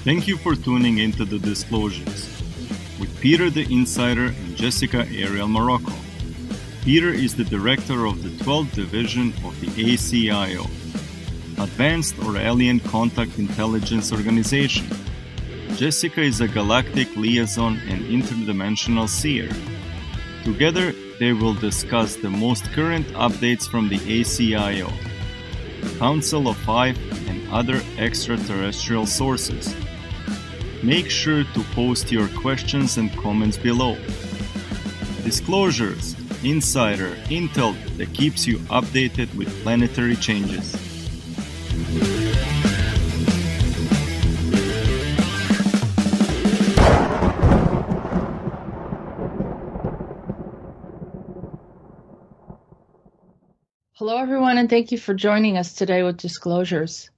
Thank you for tuning into the Disclosures with Peter the Insider and Jessica Arael Morocco. Peter is the director of the 12th Division of the ACIO, Advanced or Alien Contact Intelligence Organization. Jessica is a galactic liaison and interdimensional seer. Together, they will discuss the most current updates from the ACIO, Council of Five, and other extraterrestrial sources. Make sure to post your questions and comments below. Disclosures, insider intel that keeps you updated with planetary changes. Hello, everyone, and thank you for joining us today with Disclosures.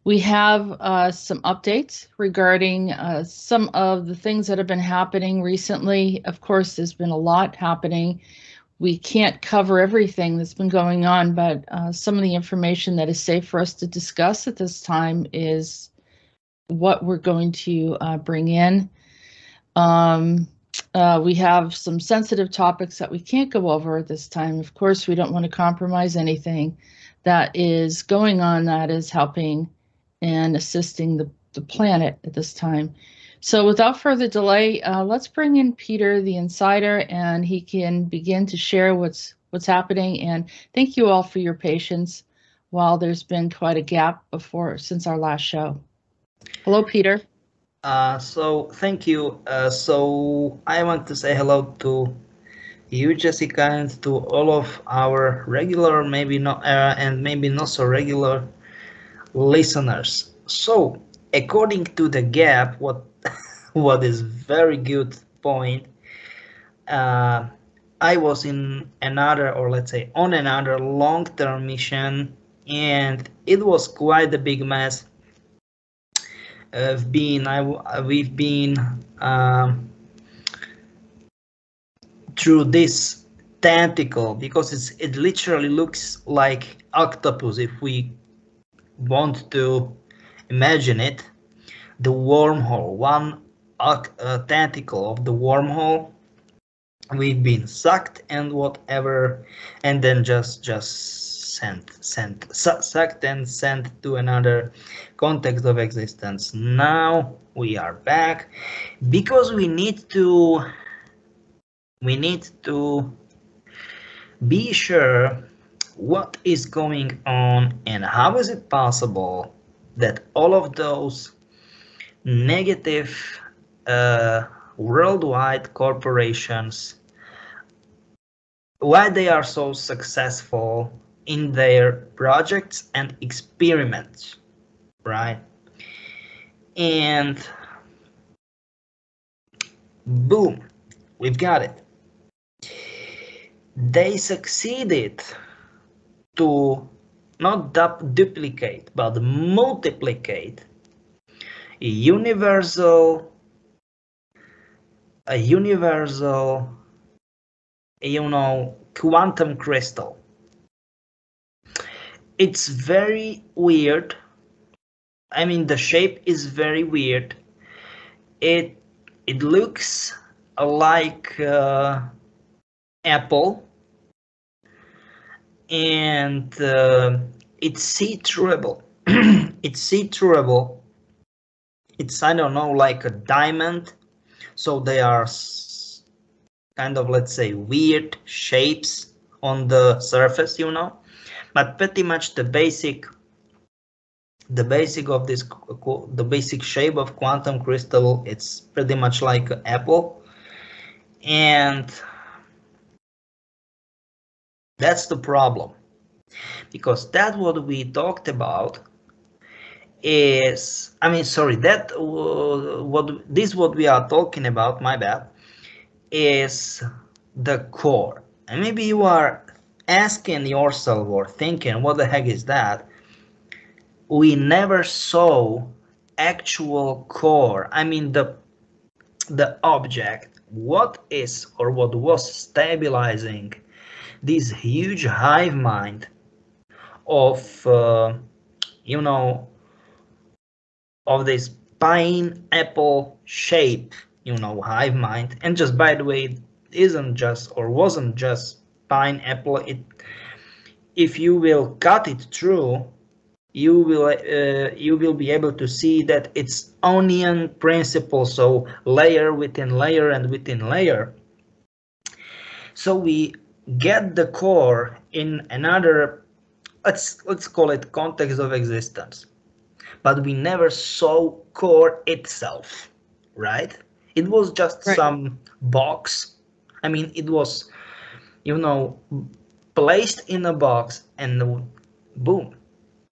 We have some updates regarding some of the things that have been happening recently. Of course, there's been a lot happening. We can't cover everything that's been going on, but some of the information that is safe for us to discuss at this time is what we're going to bring in. We have some sensitive topics that we can't go over at this time. Of course, we don't want to compromise anything that is going on that is helping and assisting the planet at this time. So without further delay, let's bring in Peter the Insider, and he can begin to share what's happening. And thank you all for your patience while there's been quite a gap since our last show. Hello, Peter. So thank you. So I want to say hello to you, Jessica, and to all of our regular, maybe not, and maybe not so regular listeners. So according to the gap, what is very good point, I was in another, or let's say on another long-term mission, and it was quite a big mess. We've been through this tentacle, because it literally looks like octopus if we want to imagine it. The wormhole, one tentacle of the wormhole. We've been sucked and whatever, and then just sucked and sent to another context of existence. Now we are back because we need to be sure what is going on and how is it possible that all of those negative worldwide corporations, why they are so successful in their projects and experiments, right? And boom, we've got it. They succeeded to not duplicate, but multiplicate a universal, quantum crystal. It's very weird. I mean, the shape is very weird. It looks like apple, and it's see-throughable. It's see-throughable. It's, I don't know, like a diamond. So they are kind of, let's say, weird shapes on the surface, but pretty much the basic shape of quantum crystal, it's pretty much like an apple. And that's the problem, because that's what we talked about is, what we are talking about, my bad, is the core. And maybe you are asking yourself or thinking, what the heck is that? We never saw actual core. I mean, the object, what is or what was stabilizing this huge hive mind of of this pineapple shape, you know, Hivemind. And just by the way, it isn't just or wasn't just pineapple. If you will cut it through, you will be able to see that it's onion principle, so layer within layer and within layer. So we get the core in another, let's call it context of existence, but we never saw core itself, right? It was just Right. some box. I mean, it was, you know, placed in a box and boom.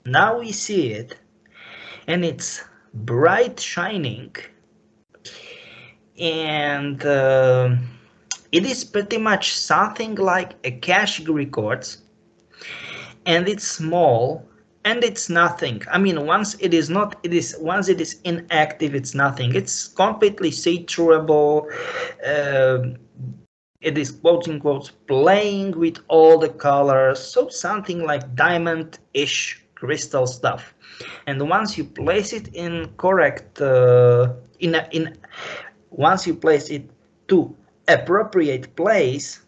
Now we see it and it's bright shining, and it is pretty much something like a cache records, and it's small and it's nothing. I mean, once it is inactive, it's nothing. It's completely see-throughable. It is quote unquote playing with all the colors, so something like diamond-ish crystal stuff. And once you place it in correct once you place it to appropriate place,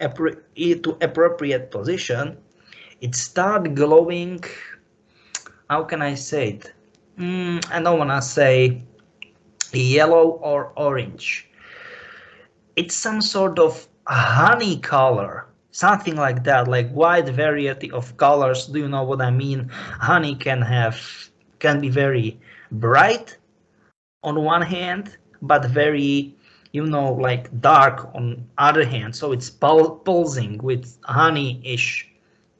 to appropriate position, it start glowing. How can I say it? I don't wanna say yellow or orange. It's some sort of honey color, something like that, like wide variety of colors. Do you know what I mean? Honey can be very bright on one hand, but very, you know, like dark on other hand. So it's pulsing with honey-ish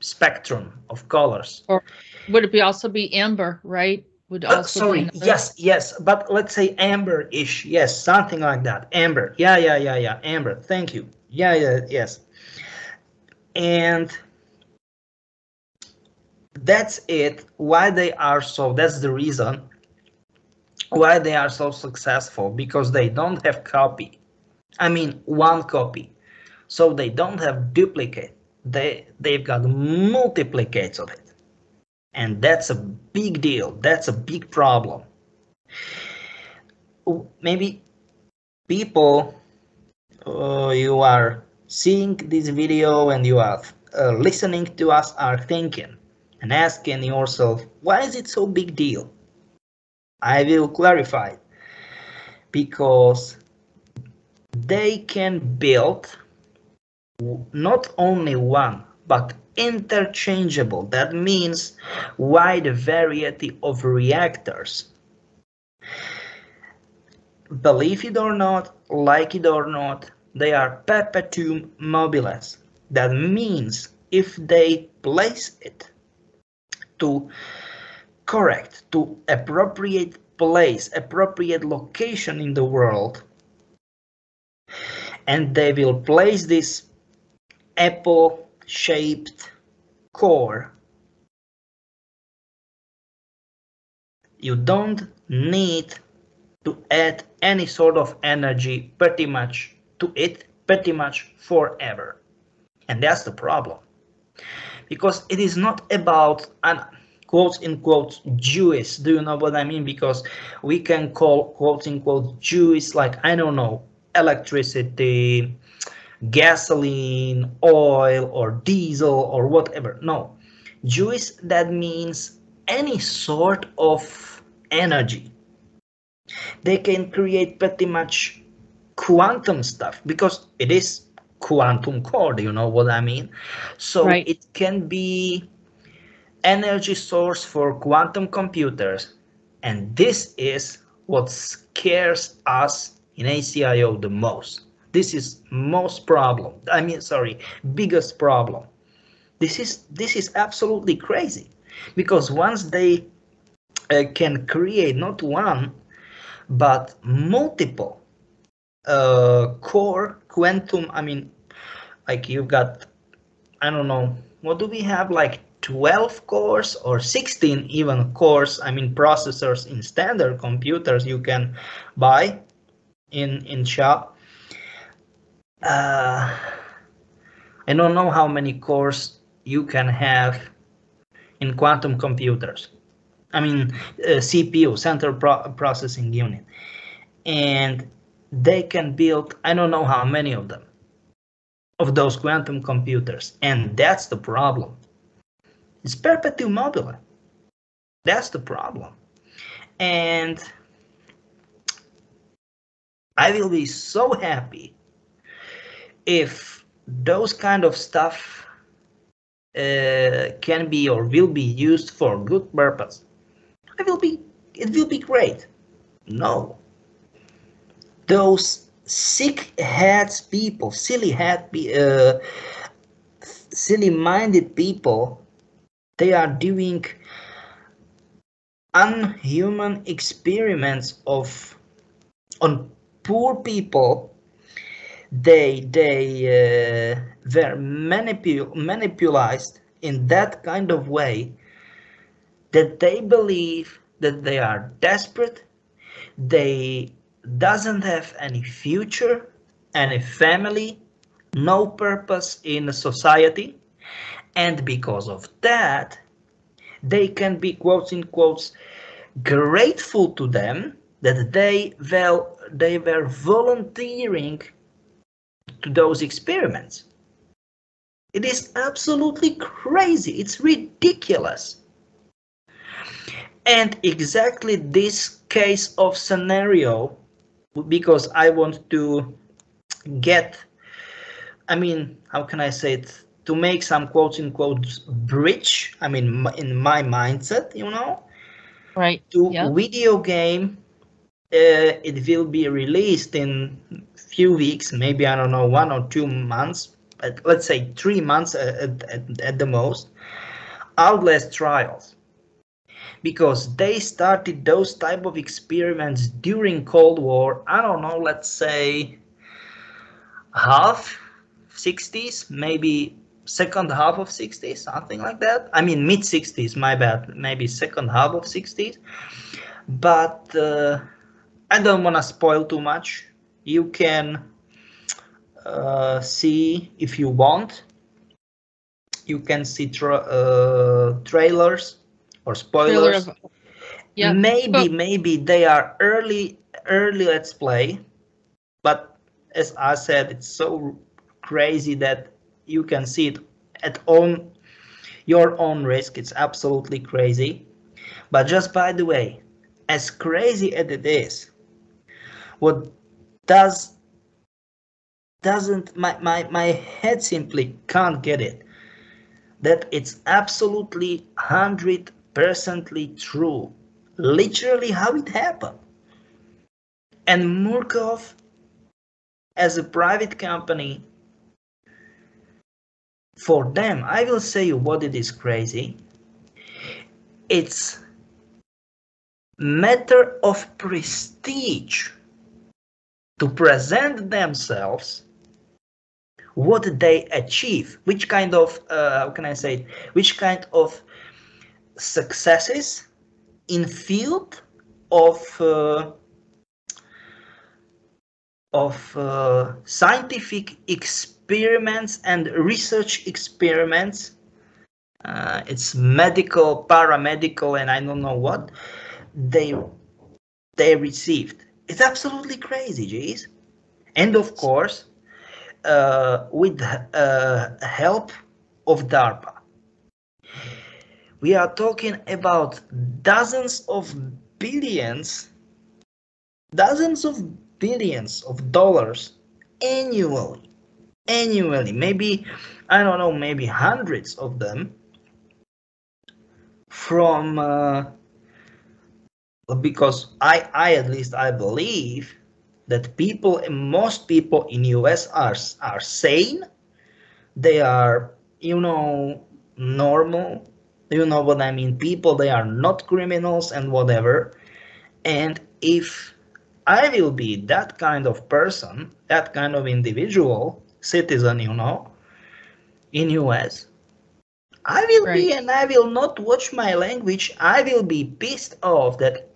spectrum of colors. Or would it also be amber, right? Would also Sorry, be another... yes, but let's say amber-ish, yes, something like that. Amber, yeah, amber. Thank you. Yeah, yes. And that's it. Why they are so? That's the reason why they are so successful, because they don't have copy. I mean, one copy. So they don't have duplicate. They've got multiplicates of it. And that's a big deal. That's a big problem. Maybe people, you are seeing this video and you are listening to us, are thinking and asking yourself, why is it so big deal? I will clarify. Because they can build not only one, but interchangeable. That means wide variety of reactors. Believe it or not, like it or not, they are perpetuum mobiles. That means if they place it to appropriate place, appropriate location in the world, and they will place this apple-shaped core, you don't need to add any sort of energy pretty much to it, pretty much forever. And that's the problem. Because it is not about an quote unquote Jewish. Do you know what I mean? Because we can call quote unquote Jewish, like, I don't know, electricity, gasoline, oil, or diesel, or whatever. No, Jewish, that means any sort of energy. They can create pretty much quantum stuff, because it is quantum core, you know what I mean? So right. It can be energy source for quantum computers, and this is what scares us in ACIO the most. This is biggest problem. This is absolutely crazy, because once they can create not one but multiple core quantum, I mean, like you've got, I don't know, what do we have, like 12 cores or 16 even cores, I mean processors in standard computers you can buy in shop. I don't know how many cores you can have in quantum computers. I mean, CPU, Central Processing Unit. And they can build, I don't know how many of them, of those quantum computers. And that's the problem. It's perpetuum mobile. That's the problem. And I will be so happy if those kind of stuff can be or will be used for good purpose. It will be great. No, those silly-minded people, they are doing unhuman experiments on poor people. They were manipulated in that kind of way that they believe that they are desperate, they doesn't have any future, any family, no purpose in society, and because of that, they can be, quotes in quotes, grateful to them that they were volunteering to those experiments. It is absolutely crazy. It's ridiculous. And exactly this case of scenario, because I want to get, I mean, how can I say it, to make some quotes in quotes bridge, I mean, in my mindset, you know, Right. to Yep. video game. It will be released in few weeks, maybe, I don't know, 1 or 2 months, but let's say 3 months at the most. Outlast Trials, because they started those type of experiments during Cold War, I don't know, let's say half 60s, maybe second half of 60s, something like that. I mean mid 60s, my bad, maybe second half of 60s. But I don't want to spoil too much. You can see, if you want, you can see trailers or spoilers. Yeah. Maybe they are early let's play, but as I said, it's so crazy that you can see it at your own risk. It's absolutely crazy. But just by the way, as crazy as it is, what doesn't my head simply can't get it, that it's absolutely 100% true, literally how it happened. And Murkov, as a private company, for them, I will say you what it is crazy. It's matter of prestige to present themselves, what they achieve, which kind of how can I say it, which kind of successes in field of scientific experiments and research experiments. It's medical, paramedical, and I don't know what they received. It's absolutely crazy, geez. And of course, with help of DARPA. We are talking about dozens of billions of dollars annually. Maybe, I don't know, maybe hundreds of them from because I at least I believe that most people in US are sane. They are, you know, normal. You know what I mean? People, they are not criminals and whatever. And if I will be that kind of person, that kind of individual, citizen, you know, in US, I will be, and I will not watch my language. I will be pissed off that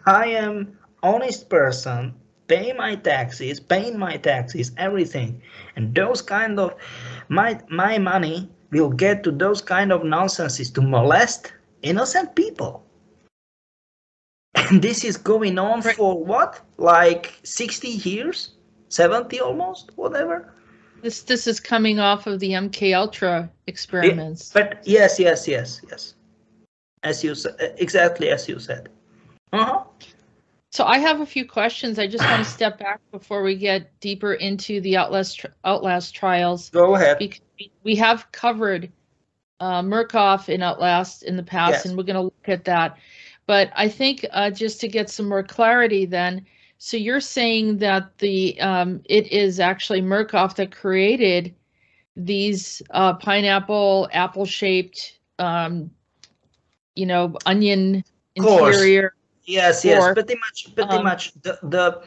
I am honest person, paying my taxes, everything. And those kind of, my money will get to those kind of nonsenses to molest innocent people. And this is going on for what? Like 60 years? 70 almost? Whatever? This is coming off of the MK Ultra experiments. But yes. As you said, exactly as you said. So I have a few questions. I just want to step back before we get deeper into the Outlast Trials. Go ahead. Because we have covered Murkoff in Outlast in the past, yes, and we're going to look at that. But I think just to get some more clarity then, so you're saying that the it is actually Murkoff that created these pineapple, apple-shaped, you know, onion interior. Yes, pretty much. The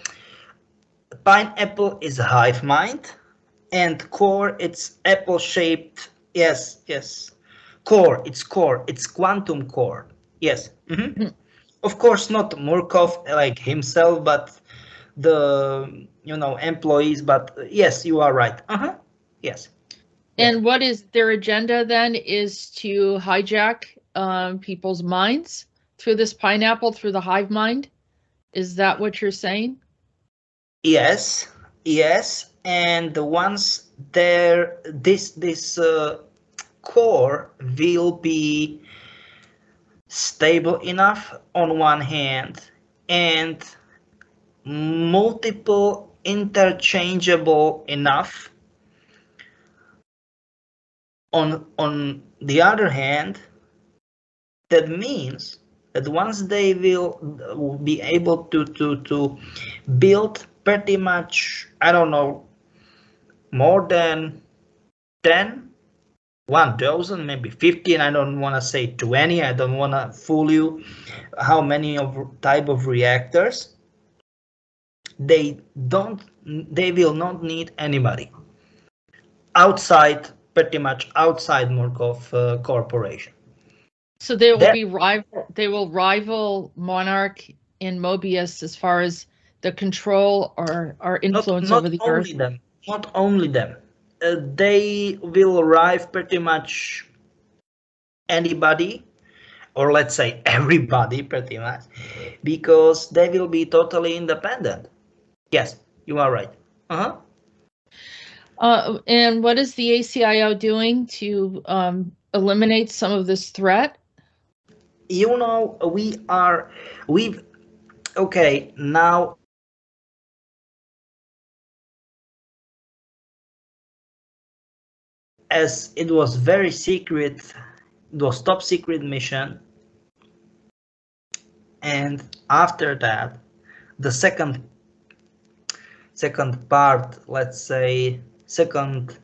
pineapple is Hivemind, and core it's apple-shaped. Yes. Core. It's quantum core. Yes. Of course, not Murkoff like himself, but the employees. But yes, you are right. Yes. And what is their agenda then? Is to hijack people's minds through this pineapple, through the Hivemind? Is that what you're saying? Yes. And once there, this core will be stable enough on one hand and multiple interchangeable enough on the other hand. That means that once they will be able to build pretty much, I don't know, more than 10, 1,000, maybe 15, I don't want to say 20, I don't want to fool you, how many of type of reactors, they will not need anybody outside, pretty much outside Murkoff Corporation. So they will be rival. They will rival Monarch and Mobius as far as the control or influence over the Earth. Not only them. They will arrive pretty much anybody, or let's say everybody, pretty much, because they will be totally independent. Yes, you are right. And what is the ACIO doing to eliminate some of this threat? Okay, now as it was very secret, it was top secret mission, and after that the second part, let's say second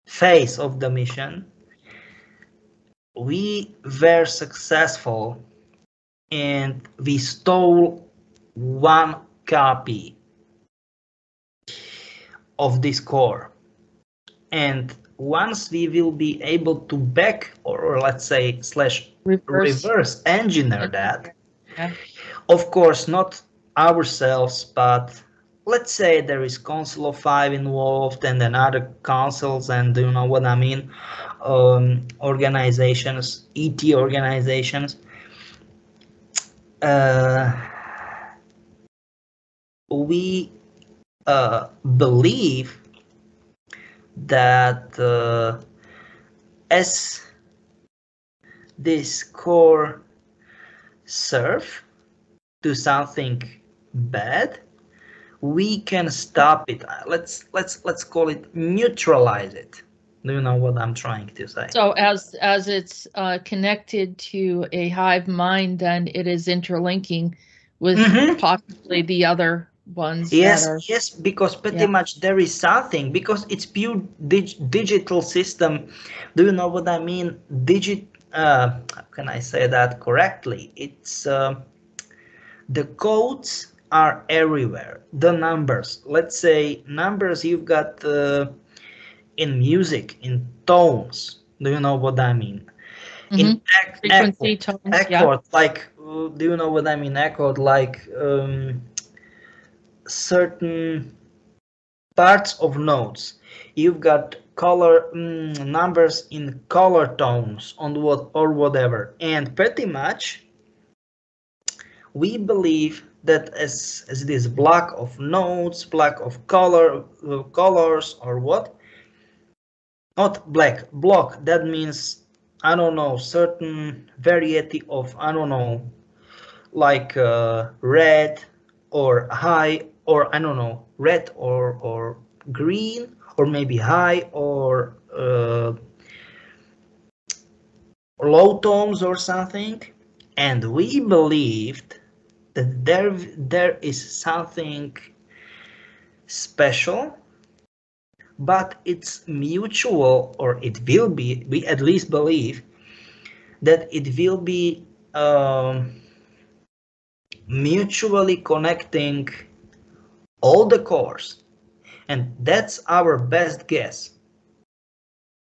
phase of the mission, we were successful and we stole one copy of this core, and once we will be able to back or let's say reverse engineer that, of course not ourselves, but let's say there is Council of Five involved and then other councils, and you know what I mean, organizations, ET organizations. We believe that as this core serve to something bad, we can stop it. Let's call it neutralize it. Do you know what I'm trying to say? So as it's connected to a hive mind, then it is interlinking with possibly the other ones. Yes, because pretty much there is something, because it's pure digital system. Do you know what I mean? How can I say that correctly? It's the codes are everywhere. The numbers, let's say numbers you've got in music, in tones. Do you know what I mean? In frequency, tones, accord, like do you know what I mean? Accord, like certain parts of notes. You've got color numbers in color tones on what or whatever, and pretty much we believe that as it is block of nodes, block of colors or what, not black, block, that means I don't know, certain variety of I don't know, like red or high, or I don't know, red or green, or maybe high or low tones or something. And we believed that there is something special, but it's mutual, or it will be, we at least believe that it will be mutually connecting all the cores, and that's our best guess.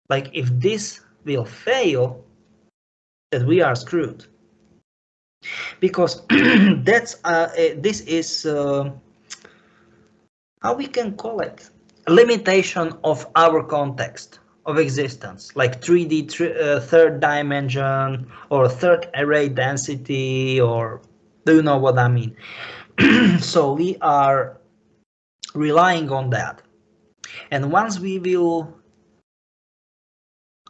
Like if this will fail, that we are screwed, because that's this is how we can call it, a limitation of our context of existence, like 3D third dimension or third array density, or do you know what I mean? So we are relying on that, and once we will,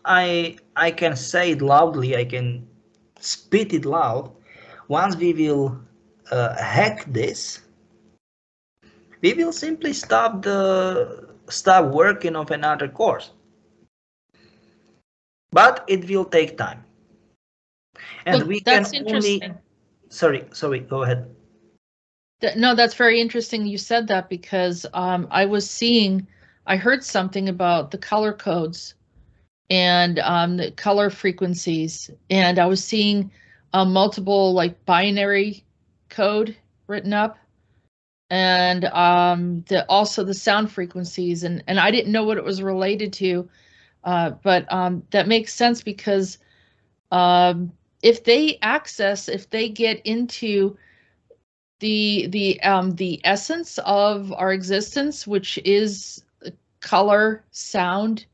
I can say it loudly, I can spit it loud, once we will hack this, we will simply stop working on another course, but it will take time, and Well, we that's can interesting. only sorry, go ahead. No, that's very interesting you said that, because I heard something about the color codes and the color frequencies, and I was seeing multiple like binary code written up, and also the sound frequencies, and I didn't know what it was related to, but that makes sense, because if they get into the essence of our existence, which is color, sound,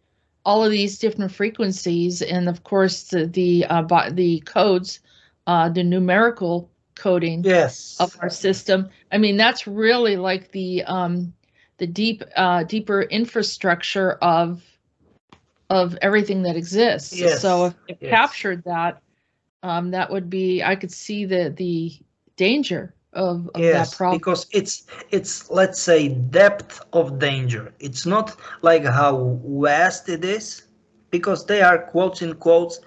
all of these different frequencies, and of course the codes, the numerical coding Yes. of our system. I mean, that's really like the deeper infrastructure of everything that exists. Yes. So if it Yes. captured that, that would be, I could see the danger of that Yes, problem. because it's let's say depth of danger. It's not like how vast it is, because they are quotes in quotes.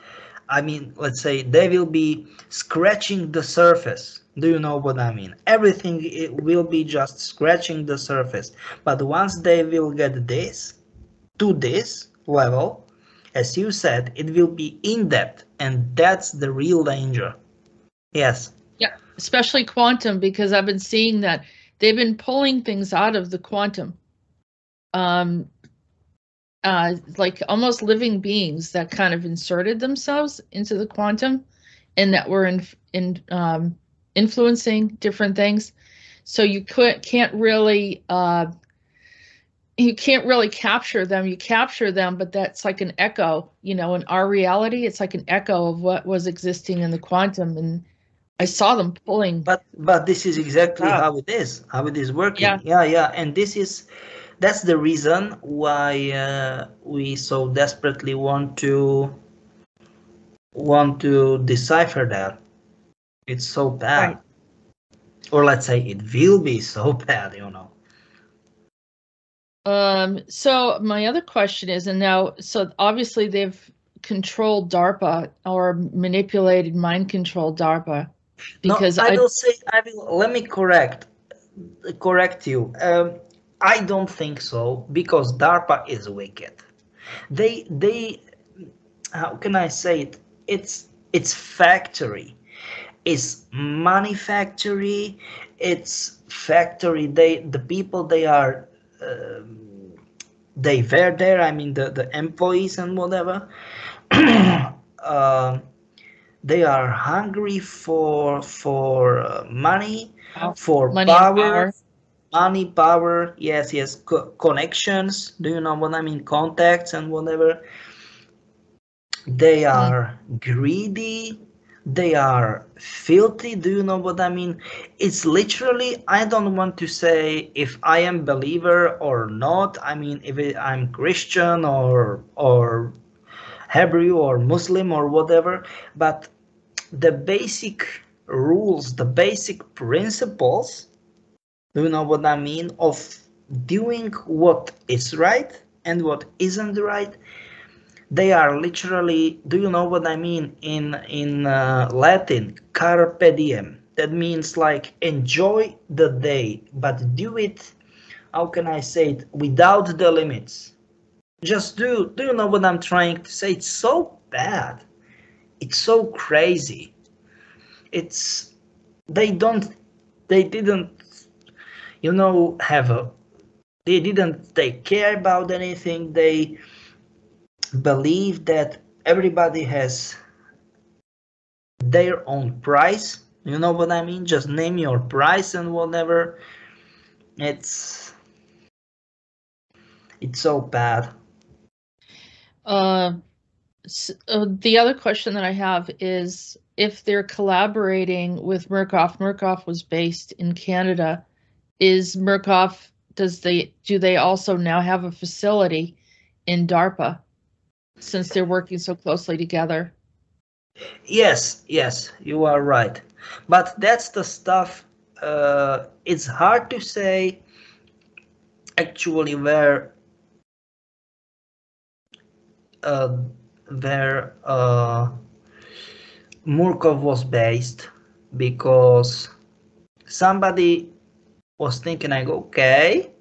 I mean, let's say they will be scratching the surface. Do you know what I mean? Everything it will be just scratching the surface. But once they will get this to this level, as you said, it will be in depth, and that's the real danger. Yes. Yeah, especially quantum, because I've been seeing that they've been pulling things out of the quantum, like almost living beings that kind of inserted themselves into the quantum, and that were influencing different things. So you can't really capture them. You capture them, but that's like an echo. In our reality, it's like an echo of what was existing in the quantum, and I saw them pulling. But this is exactly how it is working. Yeah, and that's the reason why we so desperately want to decipher that. It's so bad. Right. Or let's say it will be so bad, So my other question is, and now, so obviously they've controlled DARPA, or manipulated mind control DARPA, because no, let me correct you. I don't think so, because DARPA is wicked. They how can I say it? It's factory. It's money factory. It's factory. The people they are they were there. I mean the employees and whatever. They are hungry for money, for money and power, money, power, yes, connections. Do you know what I mean? Contacts and whatever. They are greedy. They are filthy. Do you know what I mean? It's literally, I don't want to say if I am believer or not. I mean, if I'm Christian or Hebrew or Muslim or whatever, but the basic rules, the basic principles, do you know what I mean, of doing what is right and what isn't right, they are literally, do you know what I mean, in Latin, carpe diem. That means like enjoy the day, but do it, how can I say it, without the limits. Just do you know what I'm trying to say? It's so bad. It's so crazy. It's, they don't, they didn't, you know, have a, they didn't take care about anything. They believe that everybody has their own price. You know what I mean? Just name your price and whatever. It's so bad. The other question that I have is if they're collaborating with Murkoff. Murkoff was based in Canada. Is Murkoff, do they also now have a facility in DARPA since they're working so closely together? Yes, you are right. But that's the stuff, it's hard to say actually where Murkov was based, because somebody was thinking like, okay,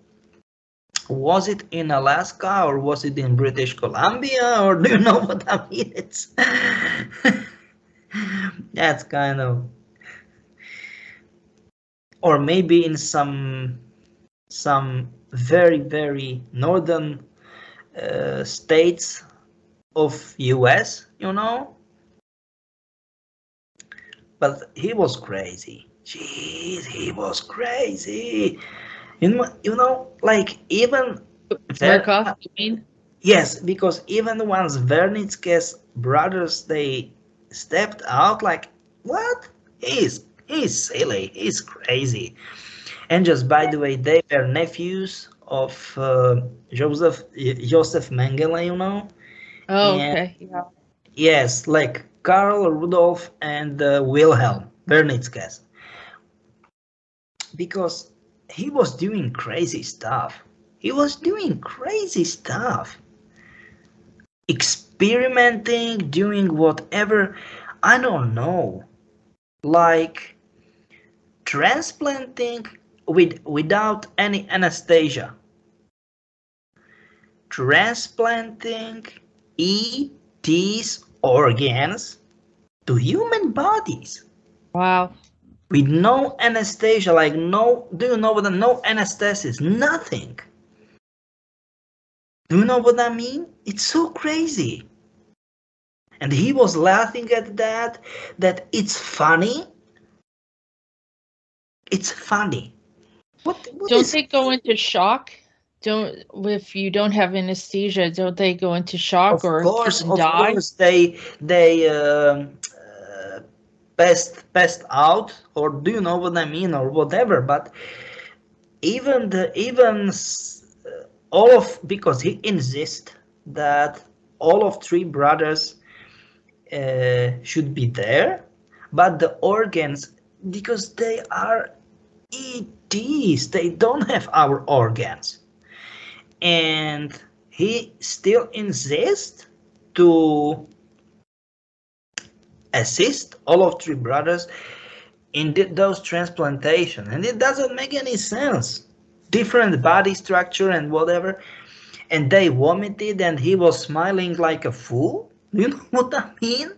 was it in Alaska or was it in British Columbia, or do you know what I mean? It's that's kind of, or maybe in some very very northern states of US, you know. But he was crazy. Jeez, he was crazy. You know, like even Murkoff, you mean? yes, because even once Vernitske's brothers they stepped out, like what? He's silly. He's crazy. And just by the way, they were nephews of Joseph Mengele, you know. Oh, And okay. Yeah. yes, like Karl Rudolf and Wilhelm Vernitsky, because he was doing crazy stuff. He was doing crazy stuff, experimenting, doing whatever. I don't know, like transplanting without any anesthesia, transplanting ET's organs to human bodies. Wow. With no anesthesia, like no, do you know what? No anesthesis, nothing. Do you know what I mean? It's so crazy. And he was laughing at that it's funny. It's funny. What Don't they go into shock? Don't, if you don't have anesthesia, don't they go into shock or even die? Of course, they passed out, or do you know what I mean, or whatever. But even all of, because he insists that all of three brothers should be there, but the organs, because they are ETs, they don't have our organs, and he still insists to assist all of three brothers in those transplantation, and it doesn't make any sense. Different body structure and whatever, and they vomited, and he was smiling like a fool. You know what I mean?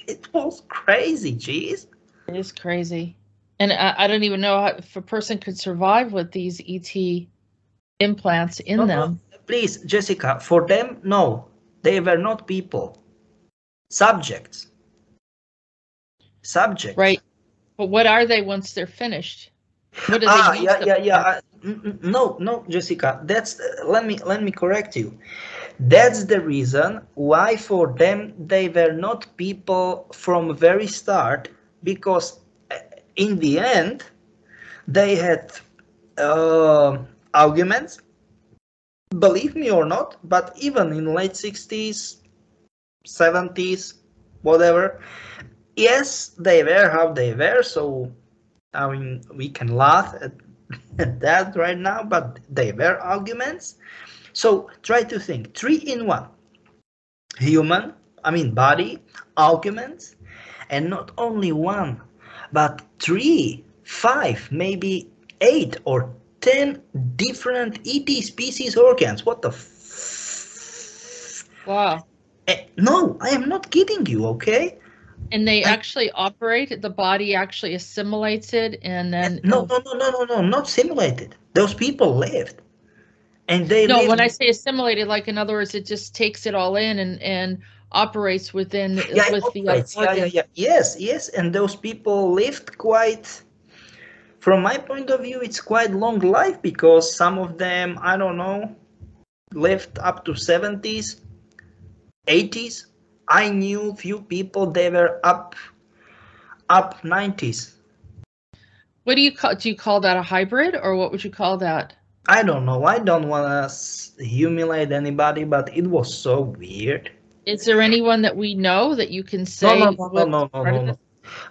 It was crazy, jeez. It is crazy. And I don't even know how, if a person could survive with these ET implants in them. Please, Jessica, for them, no. They were not people. Subjects. Right. But what are they once they're finished? What do they use Yeah, them yeah, for? yeah. No, no, Jessica. That's let me correct you. That's the reason why for them they were not people from very start, because in the end they had arguments. Believe me or not, but even in late 60s, 70s, whatever, yes, they were how they were. So I mean, we can laugh at that right now, but they were arguments. So try to think, three in one: human, I mean body, arguments, and not only one, but three, five, maybe 8 or 10 different ET species organs. What the Wow. No, I am not kidding you, okay? And they I, actually operate, the body actually assimilates it, and then no, no, no, no, no, no, not simulated. Those people lived. And they no, when lived. I say assimilated, like in other words, it just takes it all in and operates within Yeah, it with the other operates. Yeah, yeah, organ. yeah. Yes, yes. And those people lived quite, from my point of view, it's quite long life, because some of them, I don't know, lived up to 70s, 80s. I knew few people, they were up 90s. What do you call that a hybrid, or what would you call that? I don't know. I don't want to humiliate anybody, but it was so weird. Is there anyone that we know that you can No, no, say no, no, was no, no, part no, of this? no.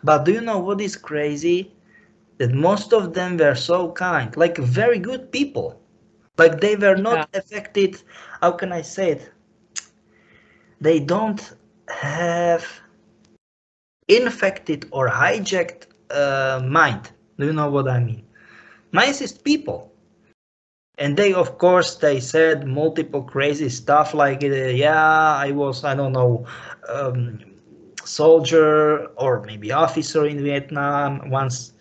But do you know what is crazy? That most of them were so kind, like very good people. Like they were Yeah. not affected. How can I say it? They don't have infected or hijacked mind. Do you know what I mean? Nicest people. And they, of course, they said multiple crazy stuff like, yeah, I was, I don't know, um, soldier or maybe officer in Vietnam. Once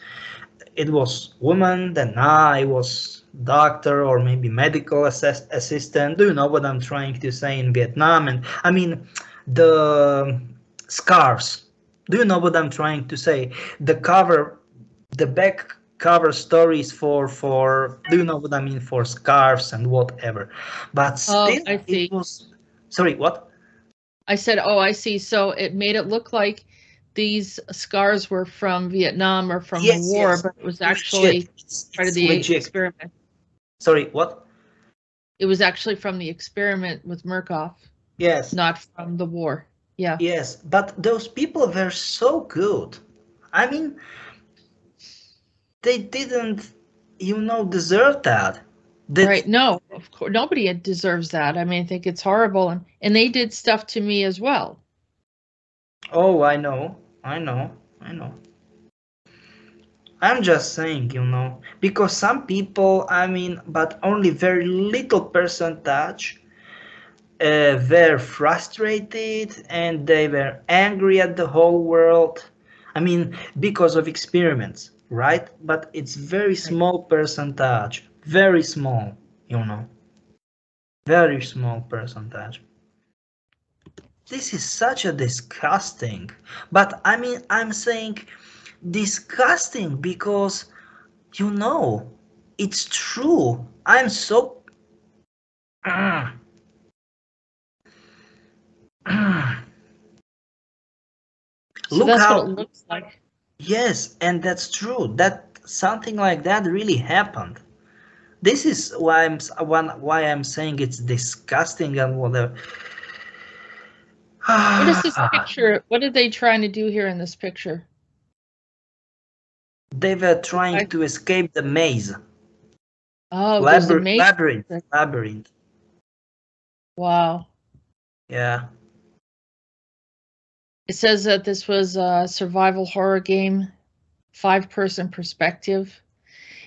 it was woman, then I was doctor or maybe medical assistant. Do you know what I'm trying to say in Vietnam? And I mean, the scarves. Do you know what I'm trying to say? The cover, the back cover stories for do you know what I mean, for scarves and whatever. But Oh, still I it see. was, sorry, what? I said, oh, I see. So it made it look like these scars were from Vietnam or from the Yes, war, yes, but it was legit. actually part of It's the legit. experiment. Sorry, what? It was actually from the experiment with Murkoff, Yes. not from the war. Yeah. Yes, but those people were so good. I mean, they didn't, deserve that. Right. That, No, of course, nobody deserves that. I mean, I think it's horrible. And they did stuff to me as well. oh, I know, I know, I know. I'm just saying, because some people, I mean, but only very little percentage were frustrated and they were angry at the whole world. I mean, because of experiments, right? But it's very Right. small percentage, very small, very small percentage. This is such a disgusting, but I mean, I'm saying disgusting because, it's true. I'm so. So Look that's what it how. looks like. Yes, and that's true. That something like that really happened. This is why I'm saying it's disgusting and whatever. What is this picture? What are they trying to do here in this picture? They were trying I, to escape the maze. oh, there's a maze. Labyrinth. Wow. Yeah. It says that this was a survival horror game, 5-person perspective.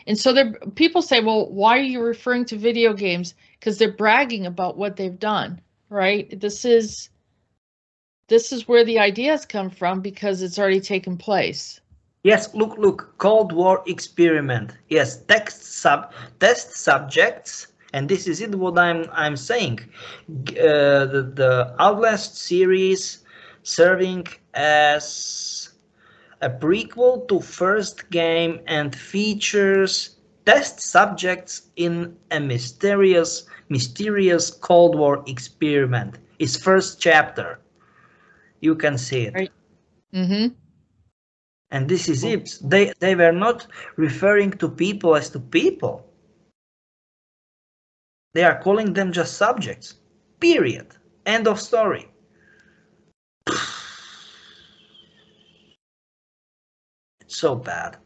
And so there, people say, well, why are you referring to video games? Because they're bragging about what they've done, right? This is where the ideas come from because it's already taken place. Yes, look, Cold War experiment. Yes, test subjects, and this is it. What I'm saying, the Outlast series serving as a prequel to first game and features test subjects in a mysterious Cold War experiment. Its first chapter. You can see it. Right. Mm-hmm. And this is it. They were not referring to people as to people. They are calling them just subjects. Period. End of story. It's so bad.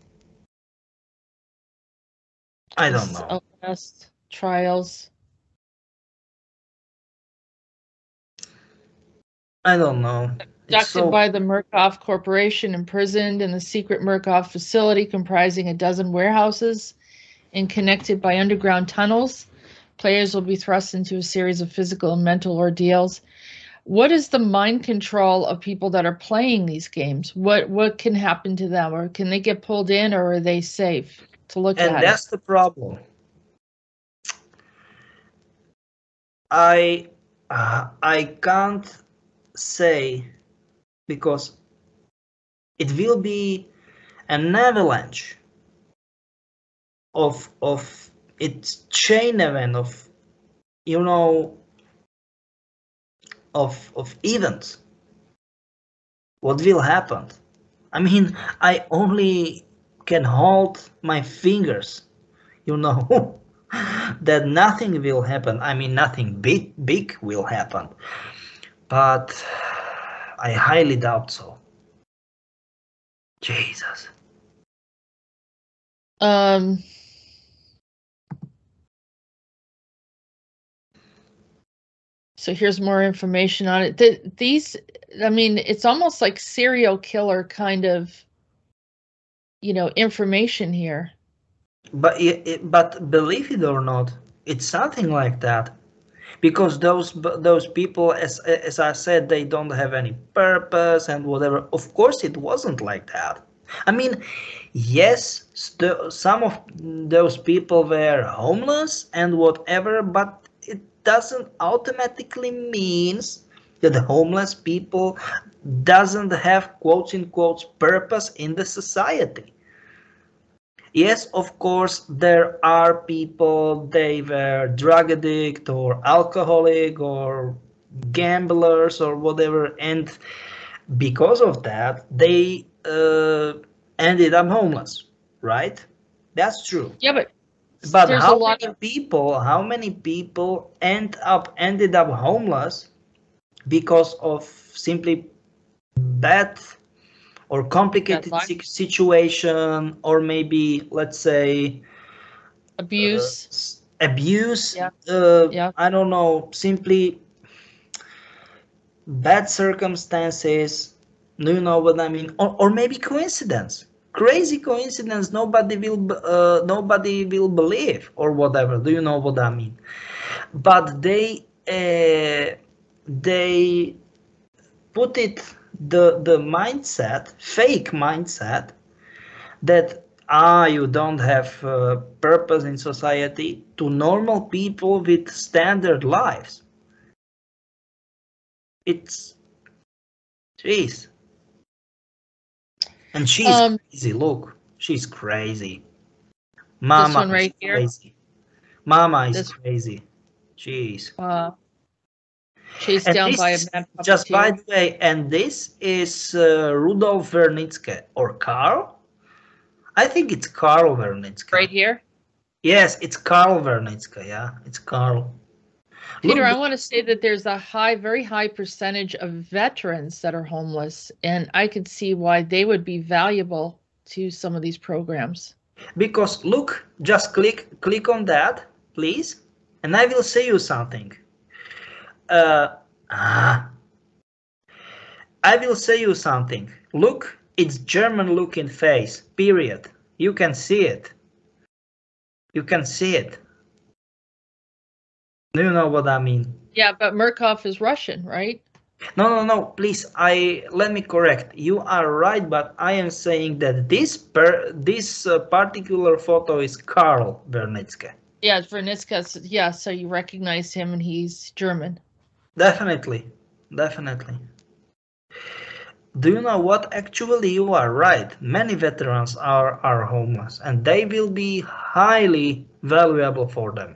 I don't know. Outlast Trials. I don't know. Abducted by the Murkoff Corporation, imprisoned in the secret Murkoff facility comprising a dozen warehouses and connected by underground tunnels. Players will be thrust into a series of physical and mental ordeals. What is the mind control of people that are playing these games? What can happen to them? Or can they get pulled in, or are they safe to look at? And that's the problem. I can't say, because it will be an avalanche of its chain event of, you know, of events. What will happen? I mean, I only can hold my fingers, you know, that nothing will happen. I mean, nothing big will happen, but I highly doubt so. Jesus. So here's more information on it. These, I mean, it's almost like serial killer kind of, you know, information here. But but believe it or not, it's something like that, because those people, as I said, they don't have any purpose and whatever. Of course, it wasn't like that. I mean, yes, some of those people were homeless and whatever, but it doesn't automatically means that the homeless people doesn't have quotes in quotes purpose in the society. Yes, of course, there are people, they were drug addict or alcoholic or gamblers or whatever, and because of that, they ended up homeless, right? That's true. Yeah, but there's how many people ended up homeless because of simply bad or complicated situation, or maybe, let's say, abuse. I don't know, simply bad circumstances. Do you know what I mean? Or maybe coincidence, crazy coincidence. Nobody will believe or whatever. Do you know what I mean? But they put it the mindset, fake mindset, that you don't have purpose in society, to normal people with standard lives. It's, jeez. And she's crazy. Look, she's crazy. Mama, this one right here. Crazy. Mama is crazy. Jeez. Chased down by a mad puppeteer. Just by the way, and this is Rudolf Wernicke, or Karl. I think it's Karl Wernicke. Right here? Yes, it's Karl Wernicke. Yeah, it's Karl. Peter, I want to say that there's a very high percentage of veterans that are homeless, and I could see why they would be valuable to some of these programs. Because look, just click on that, please, and I will say you something. I will say you something. Look, it's German looking face, period. You can see it. You can see it. Do you know what I mean? Yeah, but Murkoff is Russian, right? No, please, let me correct. You are right, but I am saying that this particular photo is Karl Wernicke. Yeah, it's Wernicke. Yeah, so you recognize him, and he's German. Definitely. do you know what? Actually, you are right. Many veterans are homeless, and they will be highly valuable for them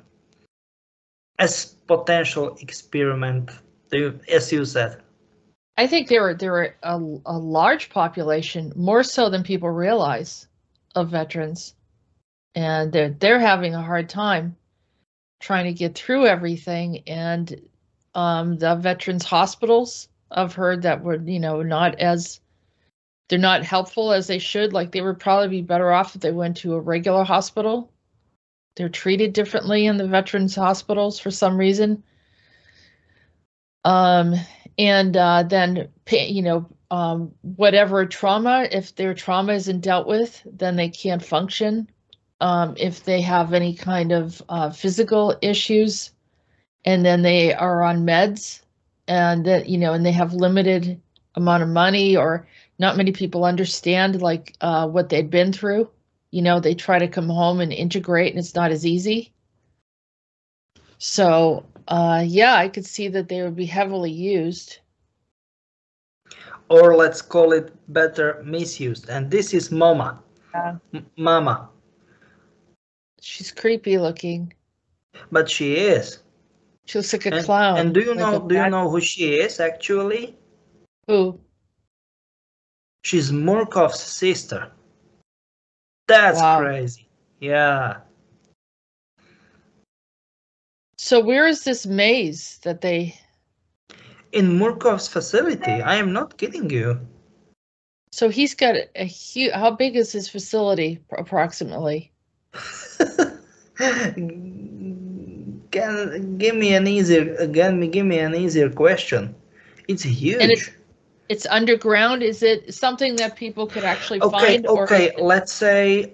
as potential experiment, as you said. I think there are a large population, more so than people realize, of veterans, and they're having a hard time trying to get through everything. And the veterans hospitals, I've heard that were they're not helpful as they should. Like they would probably be better off if they went to a regular hospital. They're treated differently in the veterans hospitals for some reason. And then, whatever trauma, if their trauma isn't dealt with, then they can't function. If they have any kind of physical issues, and then they are on meds, and that, and they have limited amount of money, or not many people understand like what they'd been through. They try to come home and integrate, and it's not as easy. So, yeah, I could see that they would be heavily used. Or let's call it better, misused. And this is Mama. Mama. She's creepy looking. But she is. She looks like a clown. And do you know who she is actually? Who? She's Murkov's sister. That's crazy. Yeah. So where is this maze that they... In Murkov's facility. I am not kidding you. So he's got a huge... How big is his facility approximately? Give me an easier question. It's huge. And it's underground. Is it something that people could actually find? Okay. Let's say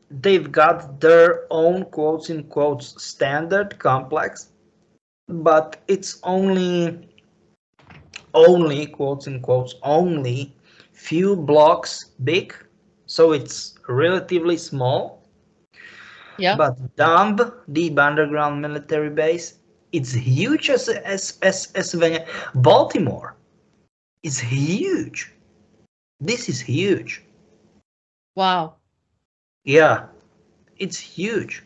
they've got their own quotes in quotes standard complex, but it's only quotes in quotes only few blocks big, so it's relatively small. Yeah. But DUMB, Deep Underground Military Base, it's huge as Baltimore. It's huge. This is huge. Wow. Yeah, it's huge.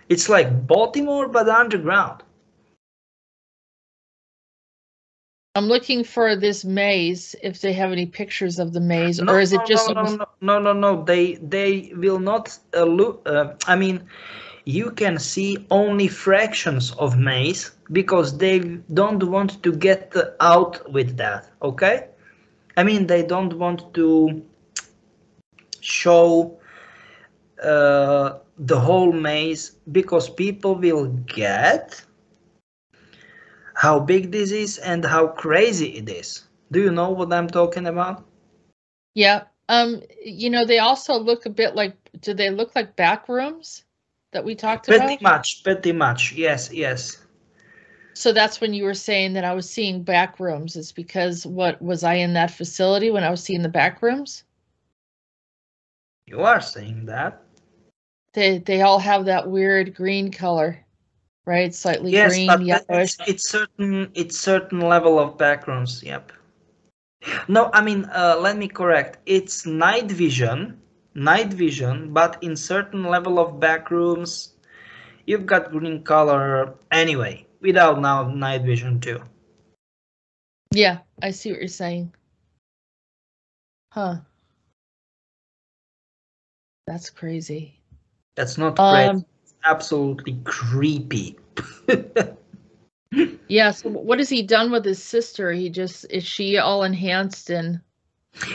It's like Baltimore, but underground. I'm looking for this maze, if they have any pictures of the maze, or is it just... No. They will not look. I mean, you can see only fractions of maze because they don't want to get out with that. Okay, I mean they don't want to show the whole maze because people will get how big this is and how crazy it is. Do you know what I'm talking about? Yeah. They also look a bit like, do they look like back rooms that we talked about? Pretty much. Yes. So that's when you were saying that I was seeing back rooms. It's because was I in that facility when I was seeing the back rooms? You are saying that. They all have that weird green color. Right, slightly green, but yellowish. It's certain level of backgrounds. Yep. No, I mean, let me correct. It's night vision, but in certain level of backrooms, you've got green color anyway, without now night vision too. Yeah, I see what you're saying. Huh. That's crazy. That's not crazy. It's absolutely creepy. Yeah, so what has he done with his sister? Is she all enhanced and...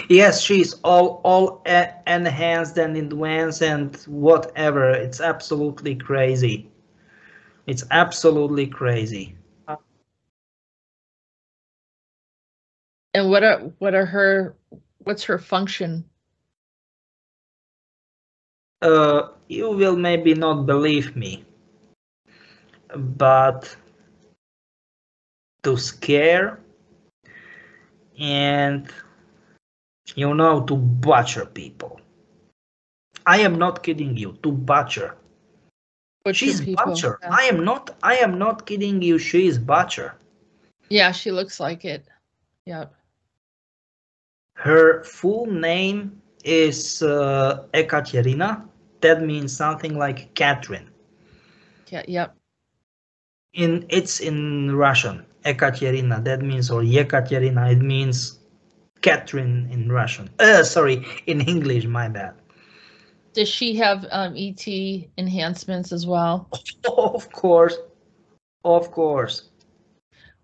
Yes, she's all enhanced and advanced and whatever. It's absolutely crazy. It's absolutely crazy. And what's her function? You will maybe not believe me, but to scare and to butcher people. I am not kidding you. To butcher. She's butcher. Yeah. I am not kidding you. She is butcher. Yeah, she looks like it. Yeah. Her full name is Ekaterina. That means something like Catherine. Yeah, yep. It's in Russian, Ekaterina. That means, or Yekaterina. It means Catherine in Russian. Sorry, in English. My bad. Does she have ET enhancements as well? Of course, of course.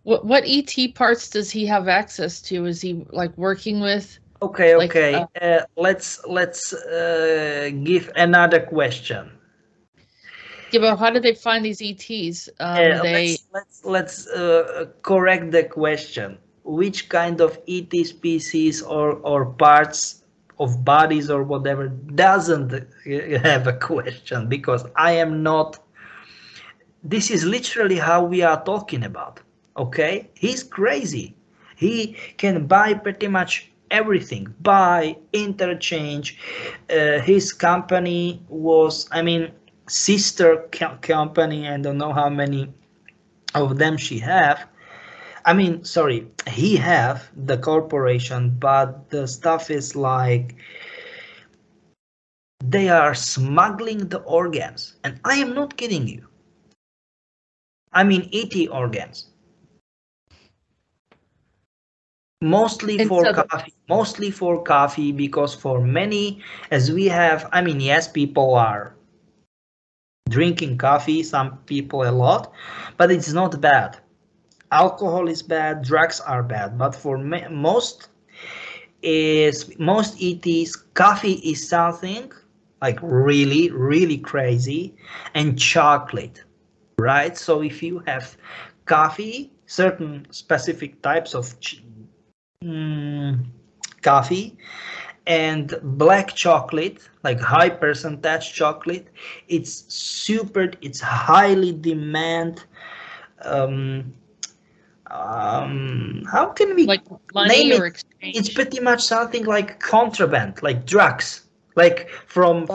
What ET parts does he have access to? Is he like working with? Okay, like, okay. Let's give another question. Yeah, but how do they find these ETs? Let's correct the question. Which kind of ET species or parts of bodies or whatever doesn't have a question? Because I am not. This is literally how we are talking about. Okay, he's crazy. He can buy pretty much everything, buy, interchange. His company was, I mean, sister company. I don't know how many of them she have. I mean, sorry, he have the corporation, but the stuff is like they are smuggling the organs, and I am not kidding you. I mean, ET organs. Mostly for coffee, mostly for coffee, because for many, as we have, I mean, yes, people are drinking coffee, some people a lot, but it's not bad. Alcohol is bad, drugs are bad, but for most ETs, coffee is something like really, really crazy, and chocolate, right? So if you have coffee, certain specific types of coffee and black chocolate, like high percentage chocolate, it's highly demand. How can we like money name it? or exchange? It's pretty much something like contraband, like drugs, like from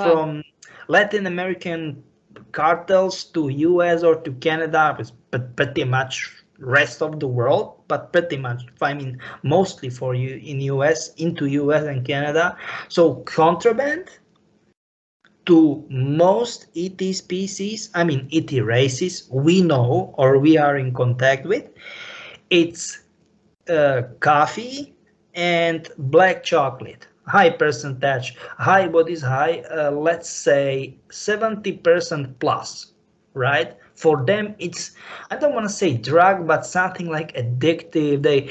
Latin American cartels to US or to Canada, but pretty much rest of the world, but pretty much, I mean, mostly for you in US, into US and Canada. So contraband to most ET species, I mean ET races we know or we are in contact with, it's coffee and black chocolate. High percentage, high, what is high? Let's say 70% plus, right? For them, it's, I don't want to say drug, but something like addictive. They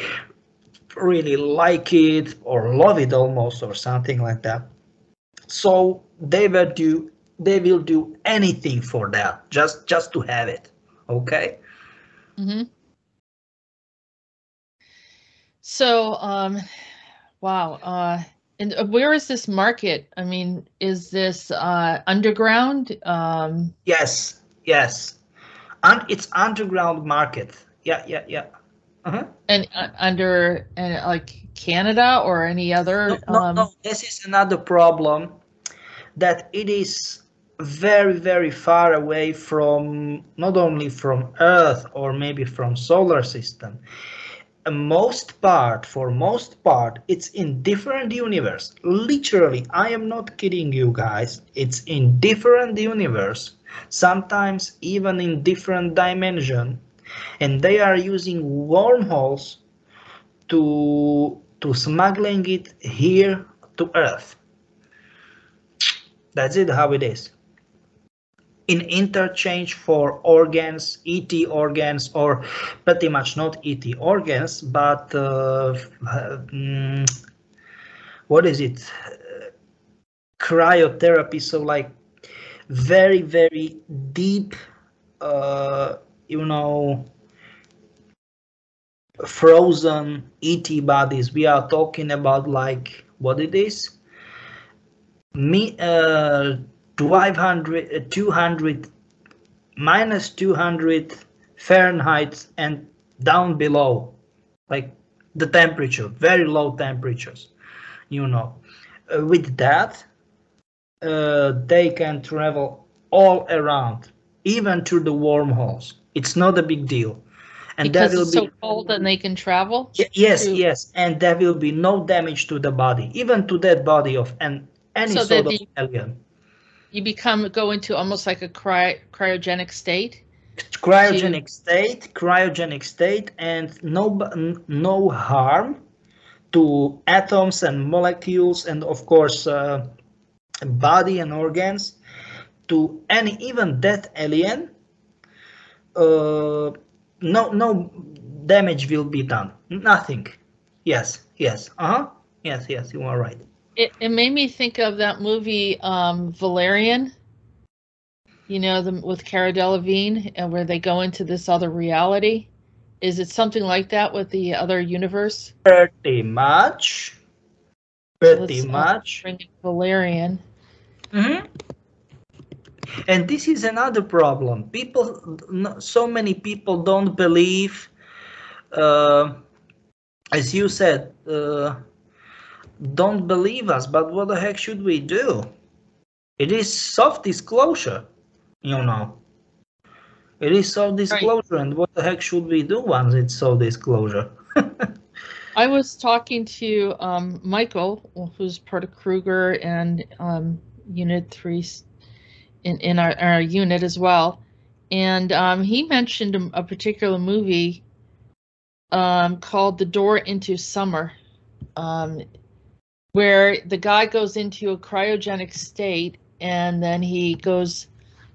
really like it or love it almost, or something like that. So they will do anything for that, just to have it. Okay. Mm-hmm. So, wow. And where is this market? I mean, is this underground? Yes, and it's underground market. Yeah. Uh-huh. And under like Canada or any other? No. This is another problem, that it is very, very far away from, not only from Earth or maybe from solar system. For most part, it's in different universe. Literally, I am not kidding you guys. It's in different universe, sometimes even in different dimension, and they are using wormholes to smuggling it here to Earth. That's it, how it is. In interchange for organs, ET organs, or pretty much not ET organs, but what is it? Cryotherapy. So like very, very deep, frozen ET bodies. We are talking about like what it is. 200 minus 200 Fahrenheit and down below, like the temperature, very low temperatures, with that, they can travel all around, even through the wormholes. It's not a big deal. And because there will it's be so cold and they can travel. yes, through, yes, and there will be no damage to the body, even to that body of any so sort that of alien. you go into almost like a cryogenic state. Cryogenic state, and no harm to atoms and molecules, and of course body and organs to any even that alien. No damage will be done. Nothing. Yes. Yes, you are right. It made me think of that movie Valerian, with Cara Delevingne, and where they go into this other reality. Is it something like that with the other universe? Pretty much. So let's bring in Valerian. Mm-hmm. And this is another problem. So many people don't believe, as you said, don't believe us. But what the heck should we do? It is soft disclosure, you know. It is soft disclosure, right. And what the heck should we do once it's soft disclosure? I was talking to Michael, who's part of Kruger and Unit 3 in our unit as well. And he mentioned a particular movie called The Door into Summer, where the guy goes into a cryogenic state, and then he was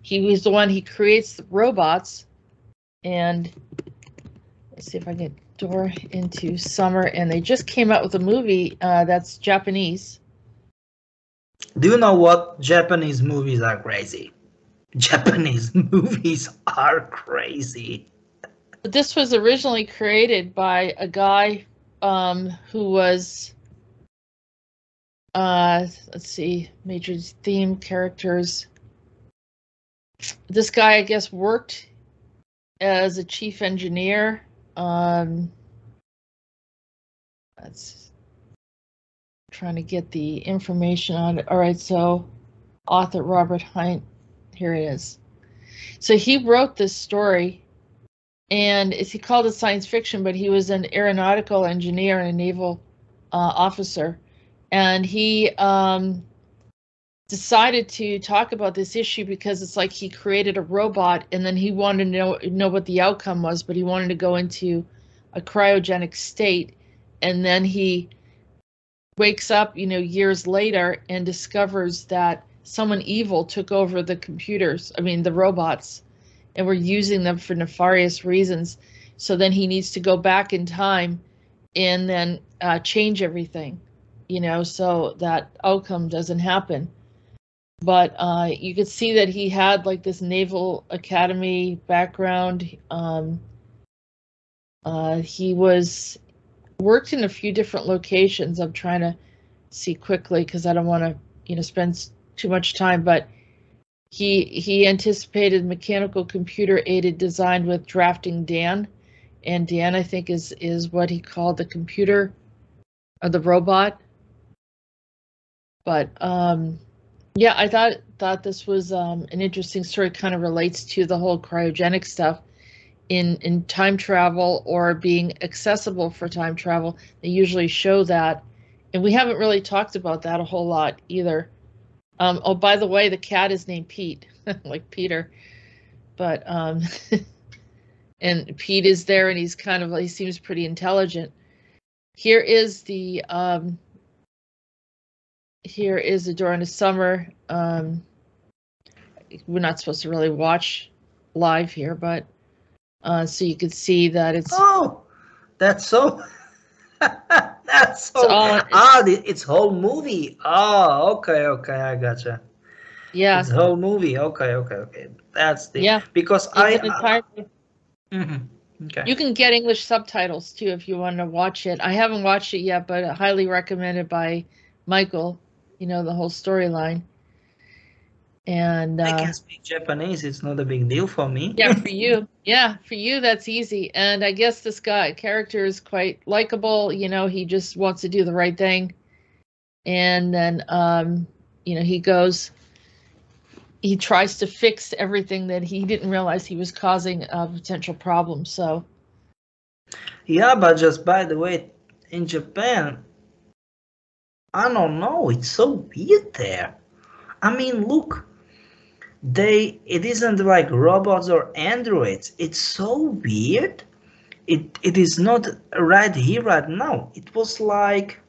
the one, he creates the robots. And let's see if I get Door into Summer, and they just came out with a movie that's Japanese. Do you know what? Japanese movies are crazy. Japanese movies are crazy. This was originally created by a guy who was, let's see, major theme characters. This guy, I guess, worked as a chief engineer. That's trying to get the information on it. All right, so author Robert Hine, here it is. So he wrote this story, and he called it science fiction, but he was an aeronautical engineer and a naval officer, and he decided to talk about this issue because it's like he created a robot, and then he wanted to know what the outcome was, but he wanted to go into a cryogenic state, and then he wakes up, years later, and discovers that someone evil took over the computers, the robots, and were using them for nefarious reasons. So then he needs to go back in time and then change everything, so that outcome doesn't happen. But you could see that he had like this Naval Academy background. He worked in a few different locations. I'm trying to see quickly because I don't want to, spend too much time, but he anticipated mechanical computer aided design with drafting Dan, and Dan, I think, is what he called the computer or the robot. But yeah, I thought this was an interesting story. Kind of relates to the whole cryogenic stuff in time travel or being accessible for time travel. They usually show that, and we haven't really talked about that a whole lot either. Oh, by the way, the cat is named Pete, like Peter, but and Pete is there, and he seems pretty intelligent. Here is the Door into Summer. We're not supposed to really watch live here, but so you can see that it's. Oh, that's so. That's so. It's whole movie. Oh, okay, I gotcha. Yeah. It's whole movie. Okay. That's the because Okay. You can get English subtitles too if you want to watch it. I haven't watched it yet, but highly recommended by Michael. The whole storyline. And I can speak Japanese. It's not a big deal for me. Yeah, for you. Yeah, for you that's easy. And I guess this character is quite likable. He just wants to do the right thing. And then he tries to fix everything that he didn't realize he was causing a potential problem. So Yeah, but just by the way, in Japan, I don't know, it's so weird there. I mean, look, it isn't like robots or androids. It's so weird. It is not right here, right now. It was like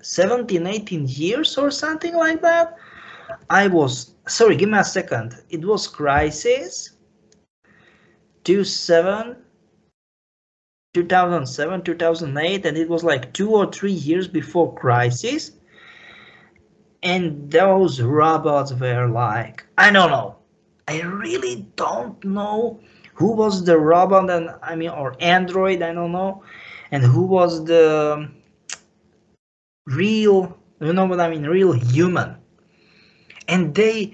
17, 18 years or something like that. Sorry, give me a second. It was Crisis 2007, 2008, and it was like 2 or 3 years before Crisis. And those robots were like, I don't know. I really don't know who was the robot, and I mean, or android, I don't know, and who was the real, you know what I mean, real human. And they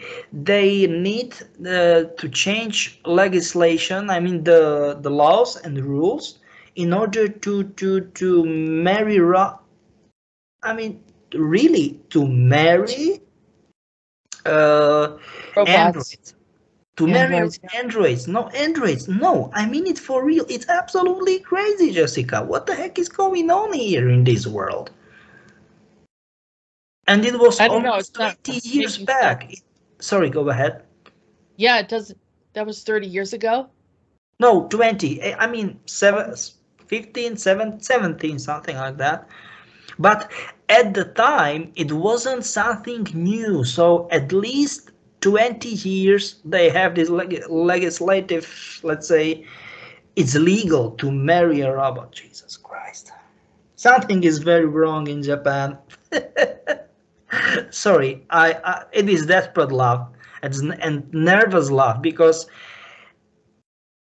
need to change legislation, I mean the laws and the rules, in order to marry I mean really to marry Robots, androids, to marry androids. androids, no, I mean it for real. It's absolutely crazy, Jessica. What the heck is going on here in this world? And it was I don't know. almost It's not 20 years making sense. back. Sorry, go ahead. Yeah, it does. That was 30 years ago. No, 20. I mean, 15, 17, something like that. But at the time, it wasn't something new. So at least 20 years, they have this legislative, let's say, it's legal to marry a robot. Jesus Christ. Something is very wrong in Japan. Sorry, it is desperate love and nervous love, because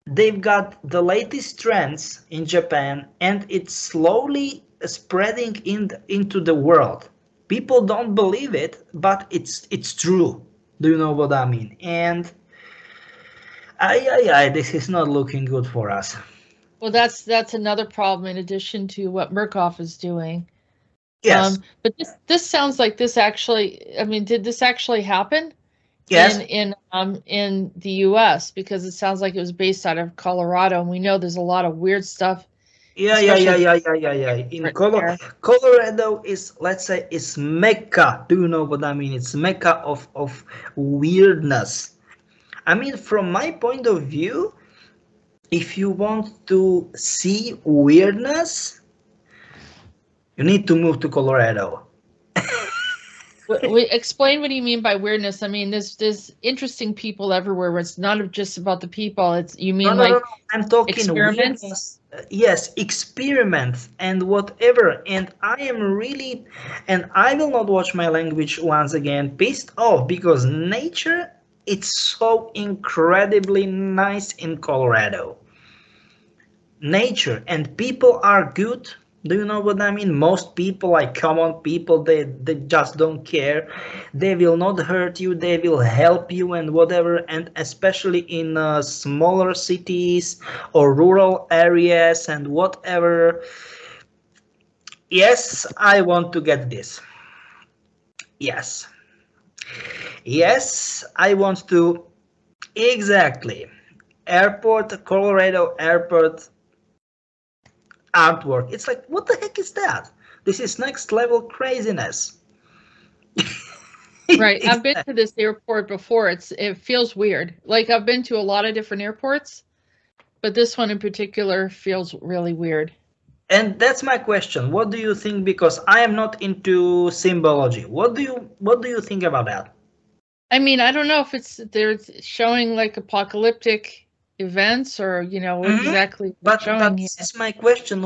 they've got the latest trends in Japan and it's slowly spreading into the world. People don't believe it, but it's true. Do you know what I mean? And this is not looking good for us. Well, that's another problem in addition to what Murkoff is doing. Yes. But this sounds like this actually. I mean, did this actually happen Yes. in the U.S.? Because it sounds like it was based out of Colorado, and we know there's a lot of weird stuff. Yeah. In Colorado is, let's say, is Mecca. Do you know what I mean? It's Mecca of weirdness. I mean, from my point of view, if you want to see weirdness, you need to move to Colorado. We explain what do you mean by weirdness. I mean, there's interesting people everywhere. Where it's not just about the people. It's you mean No. I'm talking experiments? weirdness. Yes, experiments and whatever. And I am really, and I will not watch my language once again, pissed off, because nature, it's so incredibly nice in Colorado. Nature and people are good. Do you know what I mean? Most people, like common people, they just don't care. They will not hurt you, they will help you and whatever. And especially in smaller cities or rural areas and whatever. Yes, I want to get this. Yes, I want to. Exactly. Colorado airport artwork. It's like, what the heck is that? This is next level craziness. Right. I've been to this airport before. It feels weird. Like I've been to a lot of different airports, but this one in particular feels really weird. And that's my question. What do you think? Because I am not into symbology. What do you think about that? I mean, I don't know if they're showing like apocalyptic events or what exactly but showing this is my question.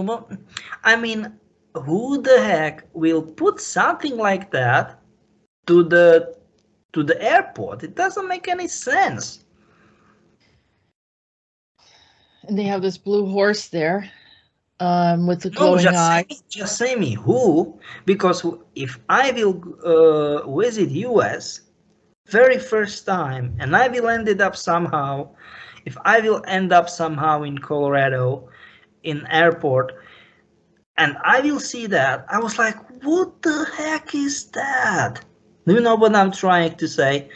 I mean, who the heck will put something like that to the airport? It doesn't make any sense. And they have this blue horse there with the glowing eye. Just say me who, because if I will visit US very first time and I will end up somehow, if I will end up somehow in Colorado in airport and I will see that, I was like, what the heck is that? Do you know what I'm trying to say?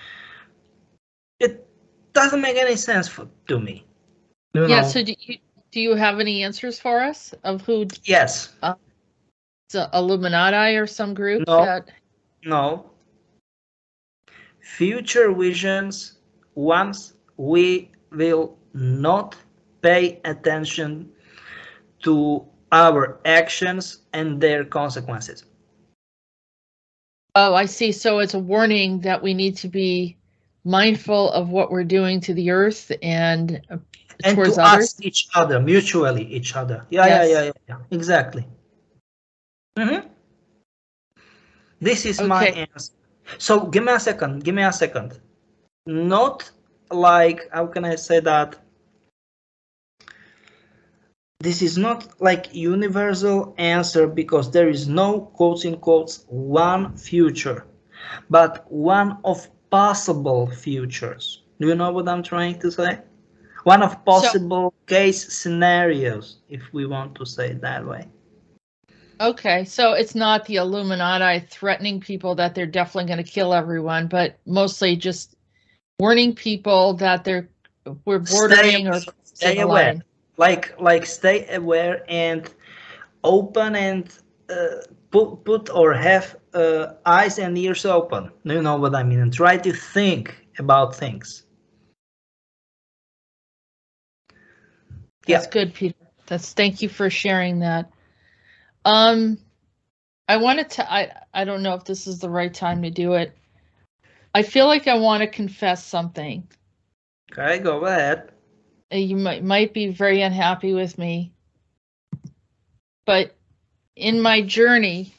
It doesn't make any sense to me. Yeah, so Do you have any answers for us of who? Yes. It's Illuminati or some group No. that? No. Future visions, once we will not pay attention to our actions and their consequences. Oh, I see. So it's a warning that we need to be mindful of what we're doing to the earth and towards to others. us, each other, mutually each other. Yeah, Yes. yeah. Exactly. This is my Okay. answer. So give me a second. Not like, how can I say that? This is not like universal answer because there is no quotes in quotes one future, but one of possible futures. Do you know what I'm trying to say? One of possible case scenarios, if we want to say it that way. Okay, so it's not the Illuminati threatening people that they're definitely going to kill everyone, but mostly just warning people that we're bordering or stay aware. Like stay aware and open and put or have eyes and ears open. Do you know what I mean? And try to think about things. That's good, Peter. Thank you for sharing that. I wanted to, I don't know if this is the right time to do it. I feel like I want to confess something. Okay, go ahead. You might be very unhappy with me, but in my journey,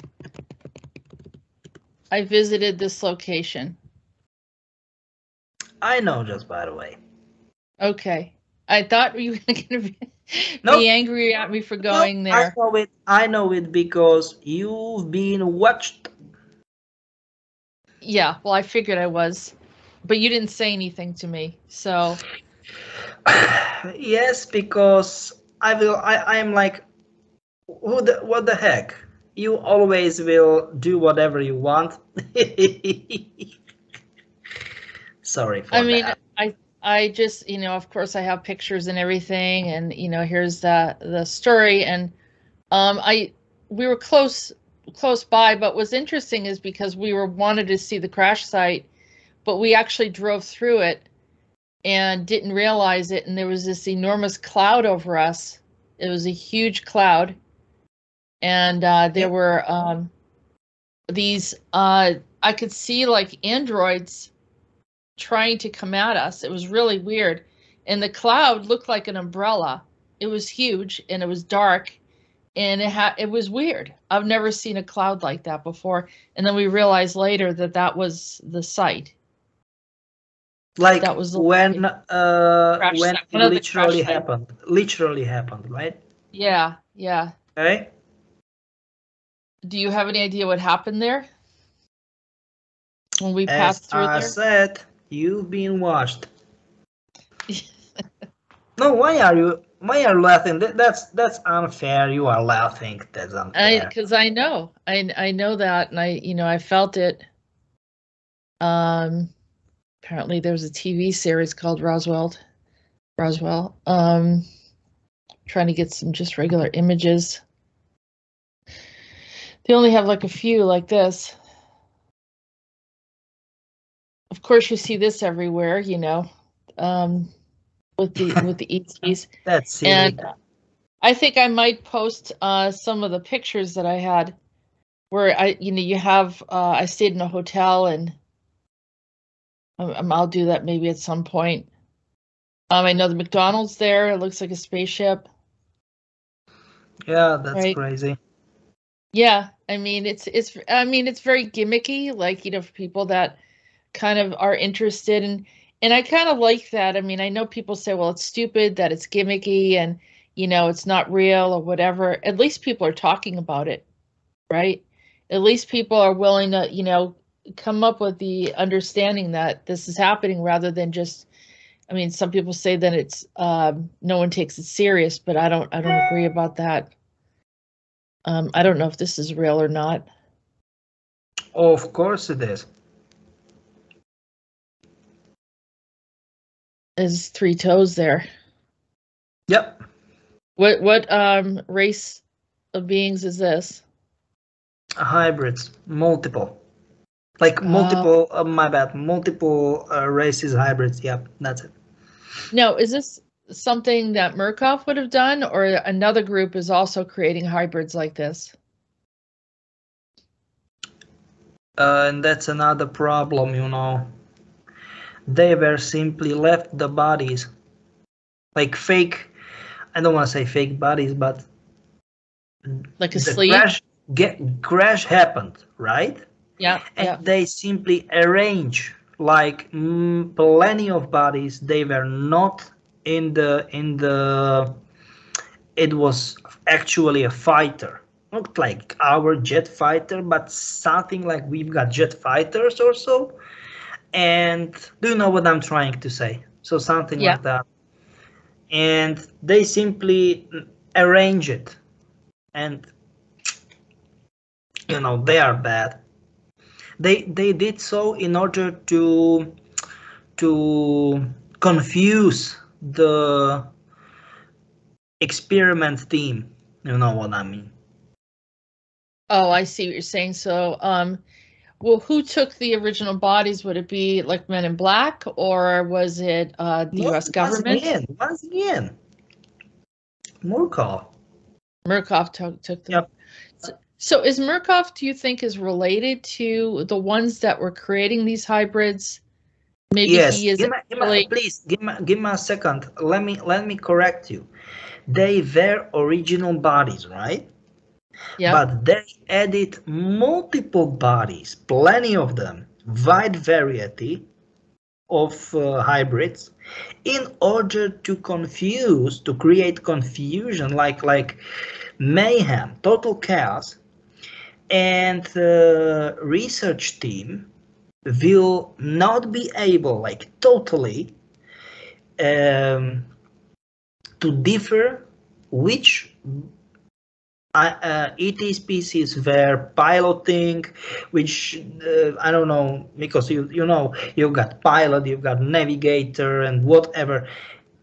I visited this location. I know, just by the way. Okay. I thought you were going to be angry at me for going there. I know it because you've been watched. Yeah, well, I figured I was, but you didn't say anything to me, so. Yes, because I am like, what the heck? You always will do whatever you want. Sorry for that. I just, of course I have pictures and everything, and here's the story, and we were close by, but what's interesting is because we wanted to see the crash site, but we actually drove through it and didn't realize it, and there was this enormous cloud over us. It was a huge cloud, and there were these I could see like androids trying to come at us. It was really weird, and the cloud looked like an umbrella. It was huge and it was dark, and it was weird. I've never seen a cloud like that before, and then we realized later that was the site. Like that was when it literally happened, right? Yeah. Okay. Do you have any idea what happened there when we passed through there? As I said, you've been watched. No, why are you laughing? That's unfair. You are laughing. That's unfair. Because I know that, and I felt it. Apparently there's a TV series called Roswell. Trying to get some just regular images. They only have like a few like this. Of course, you see this everywhere, with the ETs. That's silly. And I think I might post some of the pictures that I had, where you have I stayed in a hotel, and I'll do that maybe at some point. I know the McDonald's there. It looks like a spaceship. Yeah, that's crazy. Yeah, it's very gimmicky, like, for people that kind of are interested, and I kind of like that. I know people say, well, it's stupid that it's gimmicky and it's not real or whatever. At least people are talking about it, right? At least people are willing to come up with the understanding that this is happening, rather than just, some people say that it's no one takes it serious, but I don't agree about that. I don't know if this is real or not. Of course it is. There's 3 toes there. Yep. What race of beings is this? Hybrids, multiple. Like multiple, my bad, multiple races, hybrids. Yep, that's it. Now, is this something that Murkoff would have done, or another group is also creating hybrids like this? And that's another problem, you know. They were simply left the bodies. Like fake, I don't want to say fake bodies, but like a the sleeve? Crash happened, right? Yeah. And yeah. they simply arrange like plenty of bodies. They were not in the. It was actually a fighter, not like our jet fighter, but something like we've got jet fighters or so. And do you know what I'm trying to say? So something Yeah. like that. And they simply arrange it, and you know they are bad. They did so in order to confuse the experiment team. You know what I mean? Oh, I see what you're saying. So, well, who took the original bodies? Would it be like Men in Black, or was it the U.S. government? Once again, Murkoff. Murkoff took them. Yep. So is Murkoff, do you think, is related to the ones that were creating these hybrids? Maybe Yes. he is Please give me a second. Let me correct you. They were original bodies, right? Yeah. But they added multiple bodies, plenty of them, wide variety of hybrids, in order to create confusion, like mayhem, total chaos. And the research team will not be able, like totally, to differ which ET species were piloting, which I don't know, because you know you've got pilot, you've got navigator, and whatever,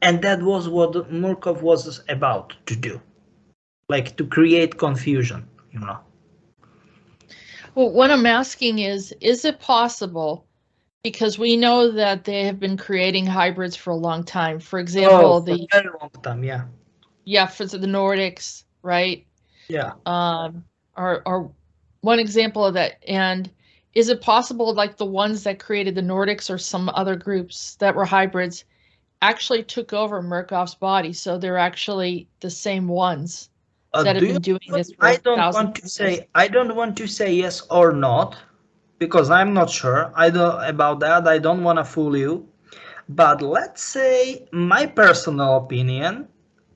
and that was what Murkoff was about to do, like to create confusion, you know. Well, what I'm asking is it possible? Because we know that they have been creating hybrids for a long time. For example, for a very long time, yeah. Yeah, for the Nordics, right? Yeah. Or one example of that. And is it possible, like the ones that created the Nordics or some other groups that were hybrids actually took over Murkoff's body? So they're actually the same ones that have been doing this for I don't thousands of years. I don't want to say yes or not, because I'm not sure. I don't about that. I don't want to fool you. But let's say my personal opinion,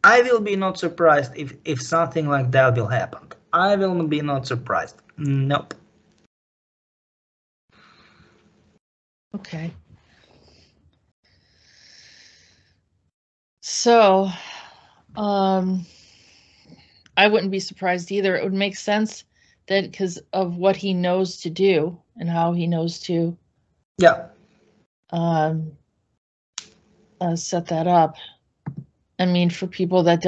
I will be not surprised if something like that will happen. I will be not surprised. Nope. Okay. So, I wouldn't be surprised either. It would make sense that because of what he knows to do and how he knows to set that up. I mean, for people that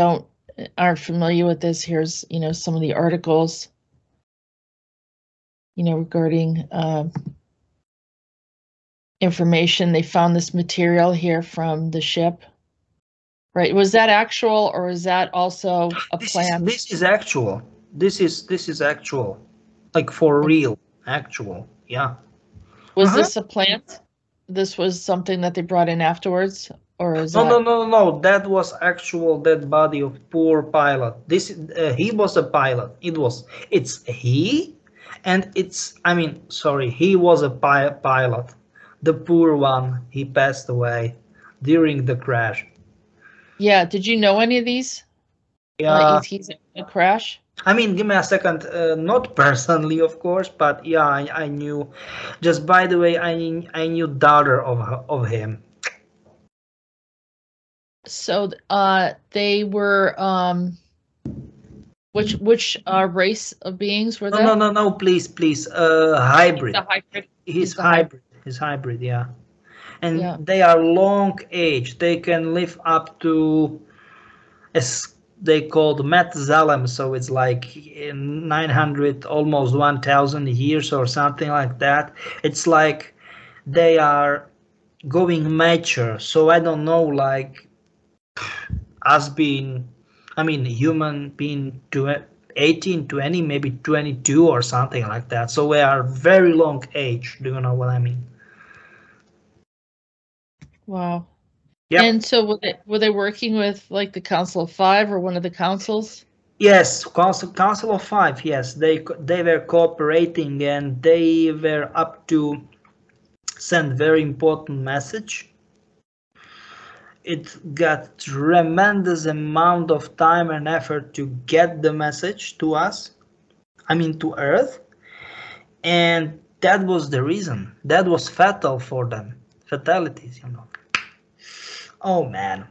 aren't familiar with this, here's, some of the articles, regarding information. They found this material here from the ship. Right. Was that actual, or is that also a plant? This is actual. This is actual. Like for real, actual. Yeah. Was this a plant? This was something that they brought in afterwards, or is that? No. That was actual dead body of poor pilot. This he was a pilot. It's he, and he was a pilot. The poor one. He passed away during the crash. Yeah. Did you know any of these? Yeah. ETs in the crash? I mean, give me a second. Not personally, of course, but yeah, I knew. Just by the way, I knew daughter of him. So they were which race of beings were they? No, please. Hybrid. He's hybrid. He's hybrid, yeah. And they are long age. They can live up to they called Methuselah, so it's like 900, almost 1000 years or something like that. It's like they are going mature, so I don't know, like us being, I mean, human being to 18, 20, maybe 22 or something like that. So we are very long age. Do you know what I mean? Wow. Yep. And so were they working with like the Council of Five or one of the councils? Yes, Council of Five. Yes, they were cooperating, and they were up to send very important message. It got tremendous amount of time and effort to get the message to us. I mean, to Earth, and that was the reason. That was fatal for them. Fatalities, you know. Oh man.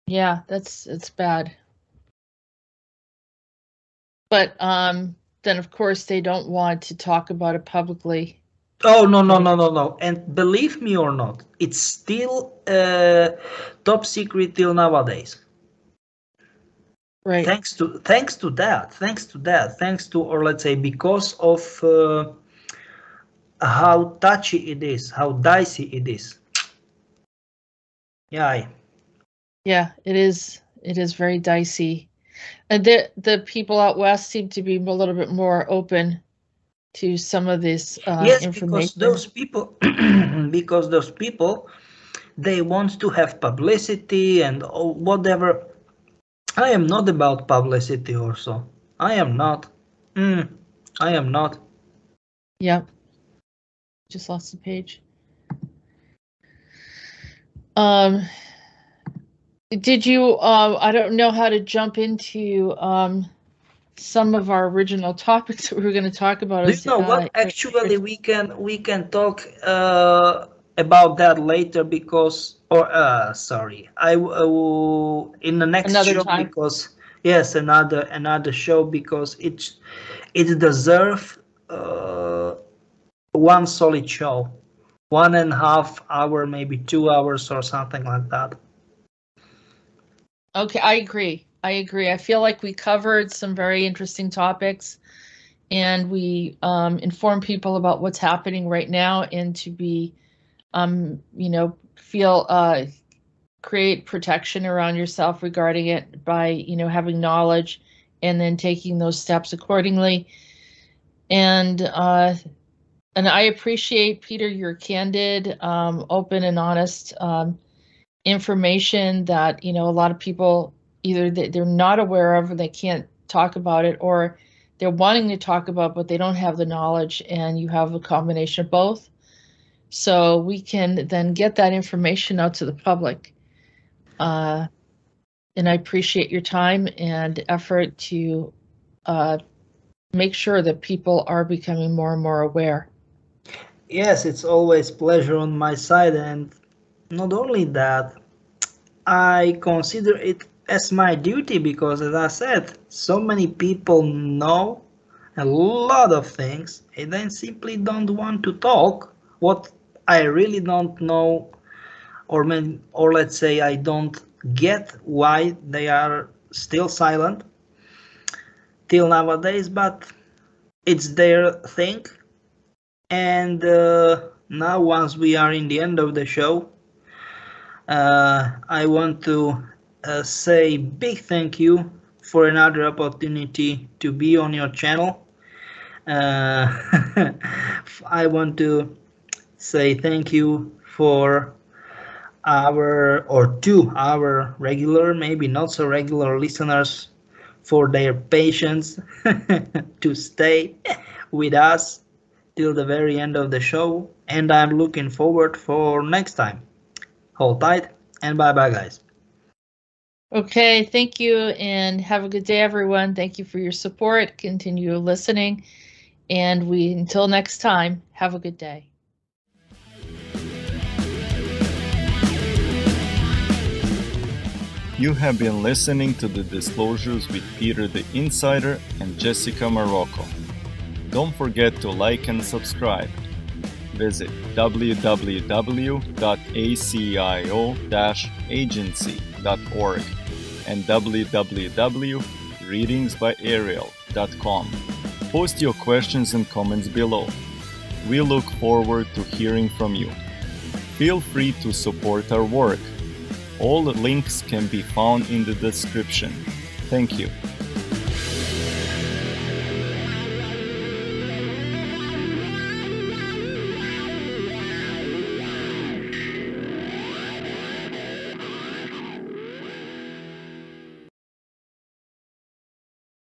Yeah, it's bad. But then of course they don't want to talk about it publicly. Oh no. And believe me or not, it's still top secret till nowadays. Right. Thanks to that, or let's say because of how touchy it is, how dicey it is. Yeah. Yeah, it is. It is very dicey. And the people out west seem to be a little bit more open to some of this yes, information. Because those people, they want to have publicity and whatever. I am not about publicity or so. I am not. I am not. Yep. Just lost the page. Did you I don't know how to jump into some of our original topics that we were going to talk about. Do you know what? Actually, we can talk about that later, because sorry, in the next Another show time. Because yes, another show, because it deserves one solid show, 1.5 hour, maybe 2 hours or something like that. Okay, I agree. I feel like we covered some very interesting topics, and we inform people about what's happening right now, and to be, create protection around yourself regarding it by, having knowledge and then taking those steps accordingly. And I appreciate, Peter, your candid, open and honest information that, a lot of people either they're not aware of, or they can't talk about it, or they're wanting to talk about, but they don't have the knowledge, and you have a combination of both. So we can then get that information out to the public. And I appreciate your time and effort to make sure that people are becoming more and more aware. Yes, it's always pleasure on my side, and not only that, I consider it as my duty, because, as I said, so many people know a lot of things and then simply don't want to talk what I really don't know, or let's say I don't get why they are still silent till nowadays, but it's their thing. And now, once we are in the end of the show, I want to say big thank you for another opportunity to be on your channel. I want to say thank you to our regular, maybe not so regular listeners, for their patience to stay with us till the very end of the show, and I'm looking forward for next time. Hold tight, and bye-bye, guys. Okay, thank you, and have a good day, everyone. Thank you for your support. Continue listening, and until next time, have a good day. You have been listening to the Disclosures with Peter the Insider and Jessica Marrocco. Don't forget to like and subscribe. Visit www.acio-agency.org and www.readingsbyarael.com. Post your questions and comments below. We look forward to hearing from you. Feel free to support our work. All links can be found in the description. Thank you.